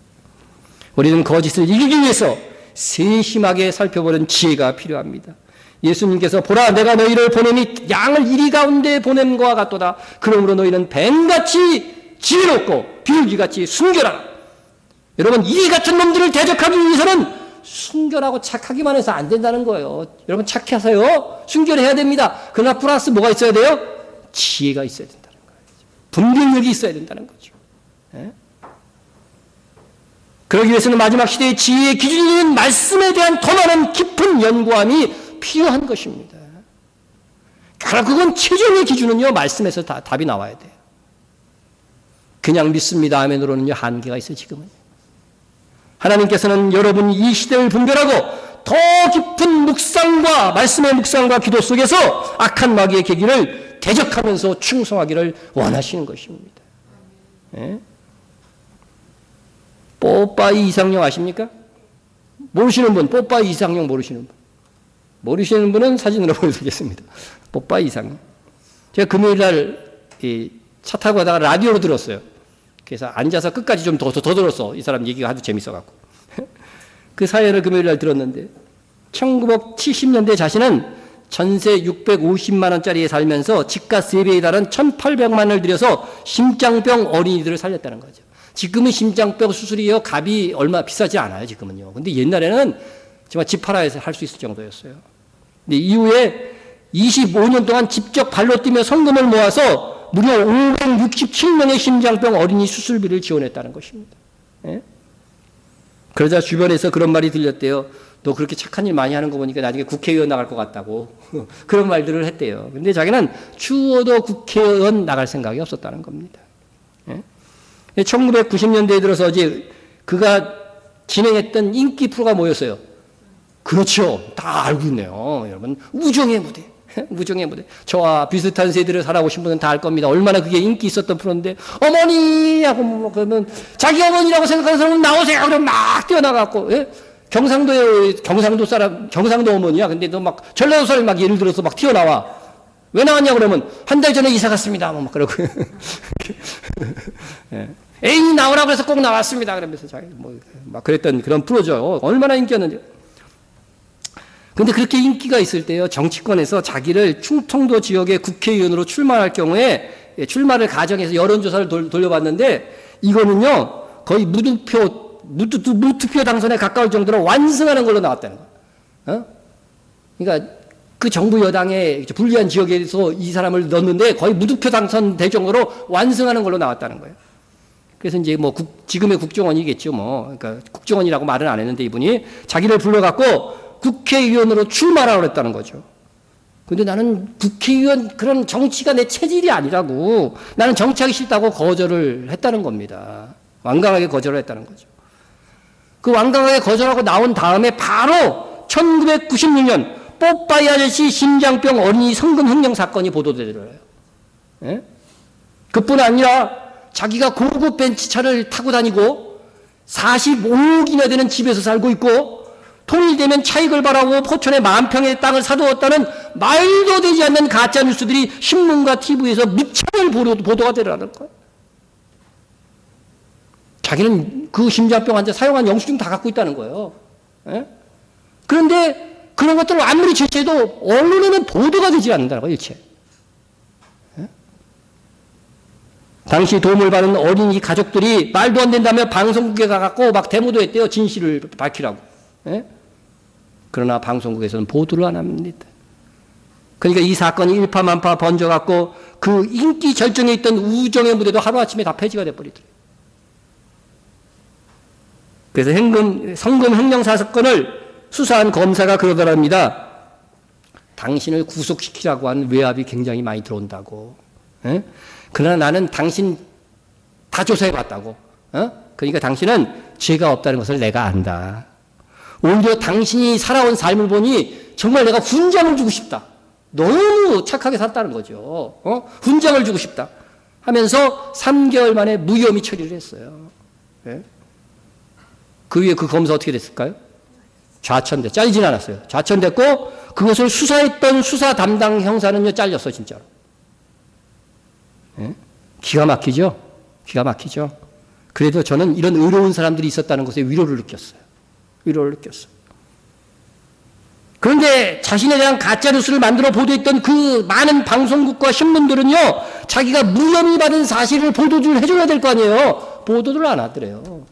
우리는 거짓을 이기기 위해서 세심하게 살펴보는 지혜가 필요합니다. 예수님께서 보라 내가 너희를 보내니 양을 이리 가운데 보냄과 같도다. 그러므로 너희는 뱀같이 지혜롭고 비둘기같이 순결하라. 여러분 이 같은 놈들을 대적하기 위해서는 순결하고 착하기만 해서 안 된다는 거예요. 여러분 착하세요. 순결해야 됩니다. 그러나 플러스 뭐가 있어야 돼요? 지혜가 있어야 된다는 거예요. 분별력이 있어야 된다는 거죠. 예? 그러기 위해서는 마지막 시대의 지혜의 기준인 말씀에 대한 더 많은 깊은 연구함이 필요한 것입니다. 그건 최종의 기준은요. 말씀에서 답이 나와야 돼요. 그냥 믿습니다. 아멘으로는요. 한계가 있어요. 지금은. 하나님께서는 여러분이 이 시대를 분별하고 더 깊은 묵상과 말씀의 묵상과 기도 속에서 악한 마귀의 계기를 대적하면서 충성하기를 원하시는 것입니다. 예? 뽀빠이 이상형 아십니까? 모르시는 분, 뽀빠이 이상형 모르시는 분. 모르시는 분은 사진으로 보여드리겠습니다. 뽀빠이 이상형. 제가 금요일날 차 타고 가다가 라디오로 들었어요. 그래서 앉아서 끝까지 좀 더 들었어. 이 사람 얘기가 아주 재밌어갖고. 그 사연을 금요일날 들었는데 1970년대 자신은 전세 650만 원짜리에 살면서 집값 3배에 달한 1,800만 원을 들여서 심장병 어린이들을 살렸다는 거죠. 지금은 심장병 수술이요 값이 얼마 비싸지 않아요. 지금은요. 근데 옛날에는 정말 집 팔아서 할 수 있을 정도였어요. 근데 이후에 25년 동안 직접 발로 뛰며 성금을 모아서 무려 567명의 심장병 어린이 수술비를 지원했다는 것입니다. 예? 그러자 주변에서 그런 말이 들렸대요. 너 그렇게 착한 일 많이 하는 거 보니까 나중에 국회의원 나갈 것 같다고. 그런 말들을 했대요. 근데 자기는 추워도 국회의원 나갈 생각이 없었다는 겁니다. 예? 1990년대에 들어서 이제 그가 진행했던 인기 프로가 뭐였어요? 그렇죠. 다 알고 있네요. 여러분, 우정의 무대. 우정의 무대. 저와 비슷한 세대를 살아오신 분은 다 알 겁니다. 얼마나 그게 인기 있었던 프로인데, 어머니! 하고 뭐 그러면, 자기 어머니라고 생각하는 사람은 나오세요! 그러면 막 뛰어나가고, 예? 경상도 사람, 경상도 어머니야. 근데 너 막, 전라도 사람이 막 예를 들어서 막 튀어나와. 왜 나왔냐 그러면, 한 달 전에 이사 갔습니다. 뭐 막 그러고. 예. 애인이 나오라고 해서 꼭 나왔습니다. 그러면서 자기 막 그랬던 그런 프로죠. 얼마나 인기였는지. 근데 그렇게 인기가 있을 때요, 정치권에서 자기를 충청도 지역의 국회의원으로 출마할 경우에 출마를 가정해서 여론조사를 돌려봤는데 이거는요, 거의 무투표 당선에 가까울 정도로 완승하는 걸로 나왔다는 거예요. 그러니까 그 정부 여당의 불리한 지역에서 이 사람을 넣었는데 거의 무투표 당선될 정도로 완승하는 걸로 나왔다는 거예요. 그래서 이제 뭐 지금의 국정원이겠죠, 뭐. 그러니까 국정원이라고 말은 안 했는데 이분이 자기를 불러갖고 국회의원으로 출마하라고 했다는 거죠. 근데 나는 국회의원 그런 정치가 내 체질이 아니라고, 나는 정치하기 싫다고 거절을 했다는 겁니다. 완강하게 거절을 했다는 거죠. 그 완강하게 거절하고 나온 다음에 바로 1996년 뽀빠이 아저씨 심장병 어린이 성금 횡령 사건이 보도되더래요. 예? 그뿐 아니라 자기가 고급 벤츠차를 타고 다니고 45억이나 되는 집에서 살고 있고 통일되면 차익을 바라고 포천에 10,000평의 땅을 사두었다는 말도 되지 않는 가짜 뉴스들이 신문과 TV에서 무차별 보도가 되라는 거예요. 자기는 그 심장병 환자 사용한 영수증 다 갖고 있다는 거예요. 예? 그런데 그런 것들을 아무리 제시해도 언론에는 보도가 되지 않는다는 거예요, 일체. 예? 당시 도움을 받은 어린이 가족들이 말도 안 된다며 방송국에 가갖고 막 데모도 했대요. 진실을 밝히라고. 예? 그러나 방송국에서는 보도를 안 합니다. 그러니까 이 사건이 일파만파 번져갖고 그 인기 절정에 있던 우정의 무대도 하루아침에 다 폐지가 돼버리더래요. 그래서 성금 횡령 사건을 수사한 검사가 그러더랍니다. 당신을 구속시키라고 한 외압이 굉장히 많이 들어온다고. 에? 그러나 나는 당신 다 조사해봤다고. 그러니까 당신은 죄가 없다는 것을 내가 안다. 오히려 당신이 살아온 삶을 보니 정말 내가 훈장을 주고 싶다. 너무 착하게 살았다는 거죠. 훈장을 주고 싶다. 하면서 3개월 만에 무혐의 처리를 했어요. 예? 그 위에 그 검사 어떻게 됐을까요? 좌천돼. 잘리진 않았어요. 좌천됐고 그것을 수사했던 수사 담당 형사는요 잘렸어 진짜로. 예? 기가 막히죠? 기가 막히죠? 그래도 저는 이런 의로운 사람들이 있었다는 것에 위로를 느꼈어요. 위로를 느꼈어요. 그런데 자신에 대한 가짜뉴스를 만들어 보도했던 그 많은 방송국과 신문들은요, 자기가 무혐의 받은 사실을 보도를 해줘야 될 거 아니에요. 보도를 안 하더래요.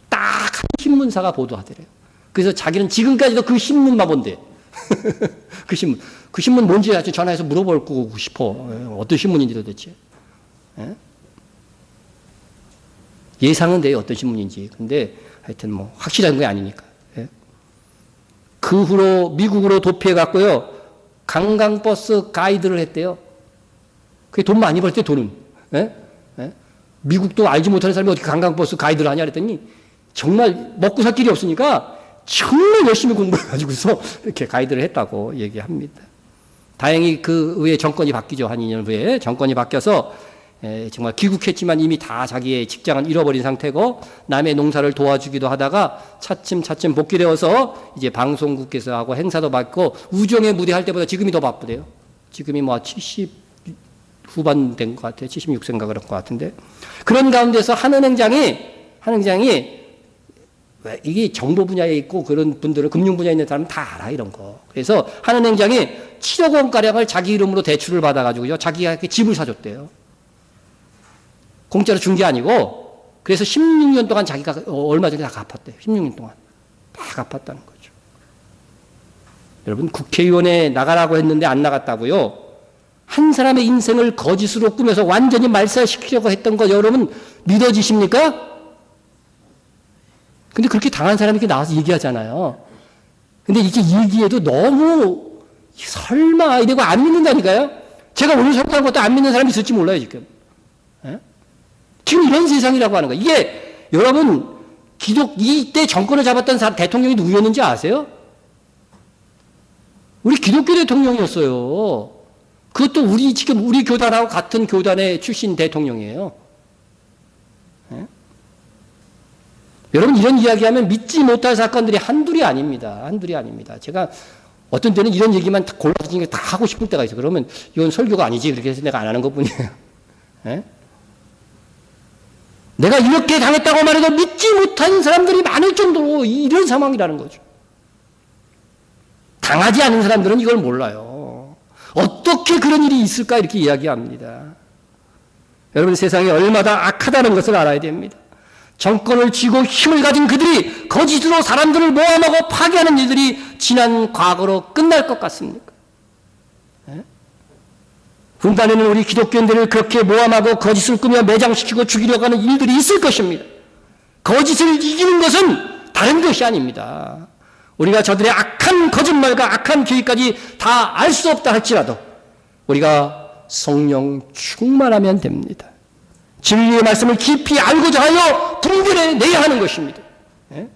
딱 한 신문사가 보도하더래요. 그래서 자기는 지금까지도 그 신문만 본대. 그 신문 뭔지 아주 전화해서 물어보고 싶어. 어떤 신문인지 도대체. 예상은 돼요, 어떤 신문인지. 근데 하여튼 뭐 확실한 게 아니니까. 예? 그 후로 미국으로 도피해갔고요. 관광버스 가이드를 했대요. 그게 돈 많이 벌 때 돈은. 예? 예? 미국도 알지 못하는 사람이 어떻게 관광버스 가이드를 하냐 그랬더니 정말 먹고 살 길이 없으니까 정말 열심히 공부해가지고서 이렇게 가이드를 했다고 얘기합니다. 다행히 그 후에 정권이 바뀌죠. 한 2년 후에 정권이 바뀌어서 정말 귀국했지만 이미 다 자기의 직장은 잃어버린 상태고 남의 농사를 도와주기도 하다가 차츰 복귀되어서 이제 방송국에서 하고 행사도 받고 우정의 무대 할 때보다 지금이 더 바쁘대요. 지금이 뭐 70 후반 된 것 같아요. 76세인가 그럴 것 같은데. 그런 가운데서 한은행장이 이게 정보 분야에 있고 그런 분들은 금융 분야에 있는 사람은 다 알아 이런 거. 그래서 한은행장이 7억 원가량을 자기 이름으로 대출을 받아가지고요. 자기가 집을 사줬대요. 공짜로 준 게 아니고 그래서 16년 동안 자기가 얼마 전에 다 갚았대요. 16년 동안 다 갚았다는 거죠. 여러분 국회의원에 나가라고 했는데 안 나갔다고요. 한 사람의 인생을 거짓으로 꾸며서 완전히 말살시키려고 했던 거 여러분 믿어지십니까? 근데 그렇게 당한 사람이 이렇게 나와서 얘기하잖아요. 근데 이렇게 얘기해도 너무 설마 이러고 안 믿는다니까요. 제가 오늘 설교한 것도 안 믿는 사람이 있을지 몰라요, 지금. 예? 지금 이런 세상이라고 하는 거예요. 이게 여러분 이때 정권을 잡았던 대통령이 누구였는지 아세요? 우리 기독교 대통령이었어요. 그것도 지금 우리 교단하고 같은 교단의 출신 대통령이에요. 예? 여러분 이런 이야기하면 믿지 못할 사건들이 한둘이 아닙니다. 한둘이 아닙니다. 제가 어떤 때는 이런 얘기만 골라서 다 하고 싶을 때가 있어요. 그러면 이건 설교가 아니지. 그렇게 해서 내가 안 하는 것뿐이에요. 예? 내가 이렇게 당했다고 말해도 믿지 못한 사람들이 많을 정도로 이런 상황이라는 거죠. 당하지 않은 사람들은 이걸 몰라요. 어떻게 그런 일이 있을까 이렇게 이야기합니다. 여러분 세상이 얼마나 악하다는 것을 알아야 됩니다. 정권을 쥐고 힘을 가진 그들이 거짓으로 사람들을 모함하고 파괴하는 일들이 지난 과거로 끝날 것 같습니까? 예? 분단에는 우리 기독교인들을 그렇게 모함하고 거짓을 꾸며 매장시키고 죽이려고 하는 일들이 있을 것입니다. 거짓을 이기는 것은 다른 것이 아닙니다. 우리가 저들의 악한 거짓말과 악한 계획까지 다 알 수 없다 할지라도 우리가 성령 충만하면 됩니다. 진리의 말씀을 깊이 알고자 하여 분별해내야 하는 것입니다. 예?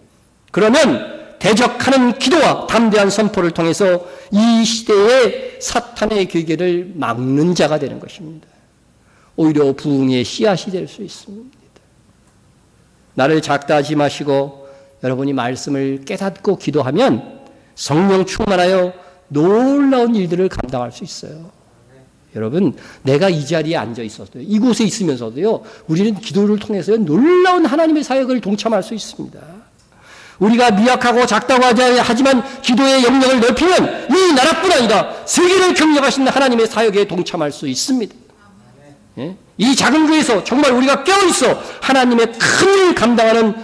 그러면 대적하는 기도와 담대한 선포를 통해서 이 시대의 사탄의 괴계를 막는 자가 되는 것입니다. 오히려 부흥의 씨앗이 될 수 있습니다. 나를 작다 하지 마시고 여러분이 말씀을 깨닫고 기도하면 성령 충만하여 놀라운 일들을 감당할 수 있어요. 여러분, 내가 이 자리에 앉아 있었어요. 이곳에 있으면서도요, 우리는 기도를 통해서 놀라운 하나님의 사역을 동참할 수 있습니다. 우리가 미약하고 작다고 하지만 기도의 영역을 넓히면 이 나라뿐 아니라 세계를 경영하시는 하나님의 사역에 동참할 수 있습니다. 예? 이 작은 교회에서 정말 우리가 깨어있어 하나님의 큰 일을 감당하는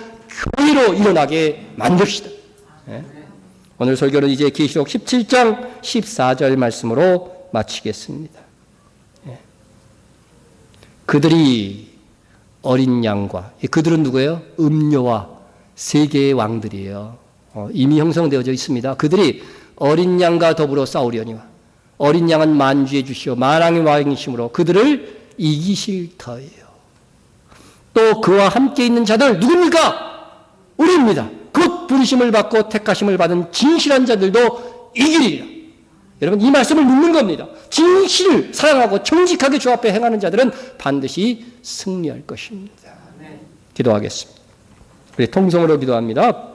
교회로 일어나게 만듭시다. 예? 오늘 설교는 이제 계시록 17장 14절 말씀으로 마치겠습니다. 그들이 어린 양과, 그들은 누구예요? 음료와 세계의 왕들이에요. 이미 형성되어져 있습니다. 그들이 어린 양과 더불어 싸우려니와 어린 양은 만주의 주시오 만왕의 왕이심으로 그들을 이기실 터예요. 또 그와 함께 있는 자들 누굽니까? 우리입니다. 곧 부르심을 받고 택하심을 받은 진실한 자들도 이기리라. 여러분 이 말씀을 묻는 겁니다. 진실을 사랑하고 정직하게 주 앞에 행하는 자들은 반드시 승리할 것입니다. 기도하겠습니다. 우리 통성으로 기도합니다.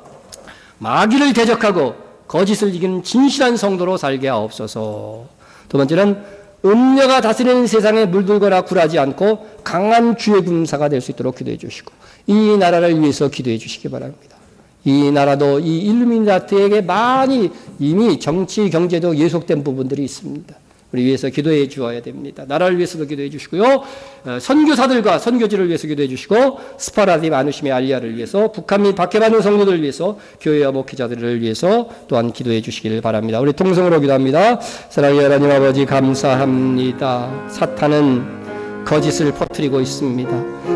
마귀를 대적하고 거짓을 이기는 진실한 성도로 살게 하옵소서. 두 번째는 음녀가 다스리는 세상에 물들거나 굴하지 않고 강한 주의 군사가 될 수 있도록 기도해 주시고 이 나라를 위해서 기도해 주시기 바랍니다. 이 나라도 이 일루미나트에게 많이 이미 정치, 경제도 예속된 부분들이 있습니다. 우리 위해서 기도해 주어야 됩니다. 나라를 위해서도 기도해 주시고요. 선교사들과 선교지를 위해서 기도해 주시고 스파라디 마누심의 알리아를 위해서 북한 및 박해 받는 성도들을 위해서 교회와 목회자들을 위해서 또한 기도해 주시기를 바랍니다. 우리 통성으로 기도합니다. 사랑의 하나님 아버지 감사합니다. 사탄은 거짓을 퍼뜨리고 있습니다.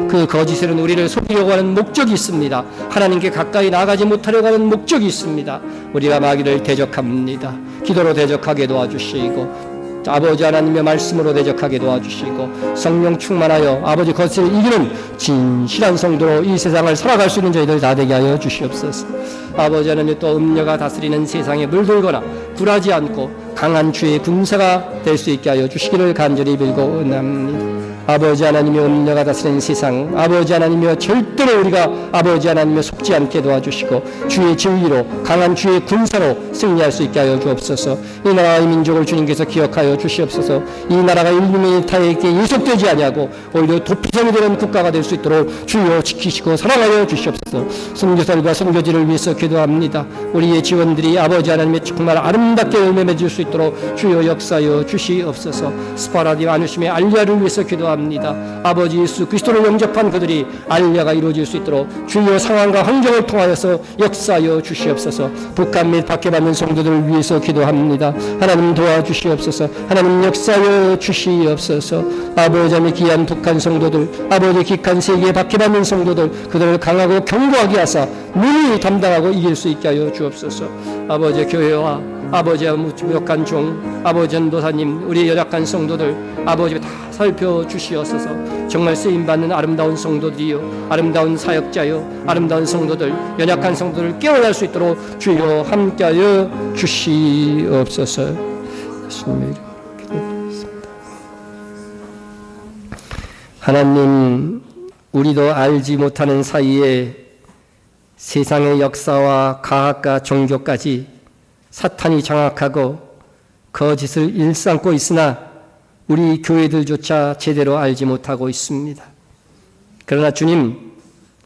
그 거짓에는 우리를 속이려고 하는 목적이 있습니다. 하나님께 가까이 나가지 못하려고 하는 목적이 있습니다. 우리가 마귀를 대적합니다. 기도로 대적하게 도와주시고 아버지 하나님의 말씀으로 대적하게 도와주시고 성령 충만하여 아버지 거짓을 이기는 진실한 성도로 이 세상을 살아갈 수 있는 저희들 다 되게 하여 주시옵소서. 아버지 하나님 또 음녀가 다스리는 세상에 물들거나 굴하지 않고 강한 주의 군사가 될 수 있게 하여 주시기를 간절히 빌고 은합니다. 아버지 하나님의 음녀가 다스리는 세상 아버지 하나님이여 절대로 우리가 아버지 하나님의 속지 않게 도와주시고 주의 진리로 강한 주의 군사로 승리할 수 있게 하여 주옵소서. 이 나라의 민족을 주님께서 기억하여 주시옵소서. 이 나라가 일루미나트에게 예속되지 아니하고 오히려 도피성이 되는 국가가 될 수 있도록 주여 지키시고 사랑하여 주시옵소서. 선교사들과 선교지를 위해서 기도합니다. 우리의 지원들이 아버지 하나님의 정말 아름답게 열매 맺을 수 있도록 주여 역사하여 주시옵소서. 스파라디 마누심의 알리아를 위해서 기도합니다. 기도합니다. 아버지 예수 그리스도를 영접한 그들이 알려가 이루어질 수 있도록 주요 상황과 환경을 통하여서 역사하여 주시옵소서. 북한 및 밖에 받는 성도들을 위해서 기도합니다. 하나님 도와주시옵소서. 하나님 역사하여 주시옵소서. 아버지 하나님 귀한 북한 성도들, 아버지 기한 세계에 밖에 받는 성도들, 그들을 강하고 견고하게 하사 능히 담당하고 이길 수 있게 하여 주옵소서. 아버지 교회와 아버지와 무력한 종, 아버지 전도사님, 우리 연약한 성도들 아버지 다 살펴주시옵소서. 정말 쓰임받는 아름다운 성도들이요, 아름다운 사역자요, 아름다운 성도들, 연약한 성도들을 깨어날 수 있도록 주여 함께하여 주시옵소서. 예수님의 이름으로 기도드리겠습니다. 하나님, 우리도 알지 못하는 사이에 세상의 역사와 과학과 종교까지 사탄이 장악하고 거짓을 일삼고 있으나 우리 교회들조차 제대로 알지 못하고 있습니다. 그러나 주님,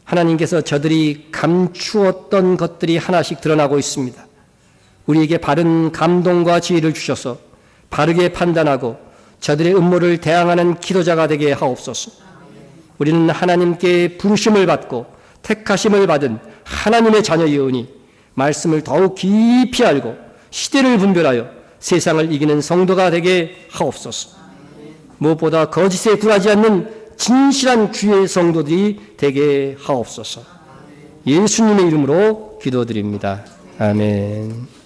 하나님께서 저들이 감추었던 것들이 하나씩 드러나고 있습니다. 우리에게 바른 감동과 지혜를 주셔서 바르게 판단하고 저들의 음모를 대항하는 기도자가 되게 하옵소서. 우리는 하나님께 부르심을 받고 택하심을 받은 하나님의 자녀이오니 말씀을 더욱 깊이 알고 시대를 분별하여 세상을 이기는 성도가 되게 하옵소서. 무엇보다 거짓에 굴하지 않는 진실한 주의 성도들이 되게 하옵소서. 예수님의 이름으로 기도드립니다. 아멘.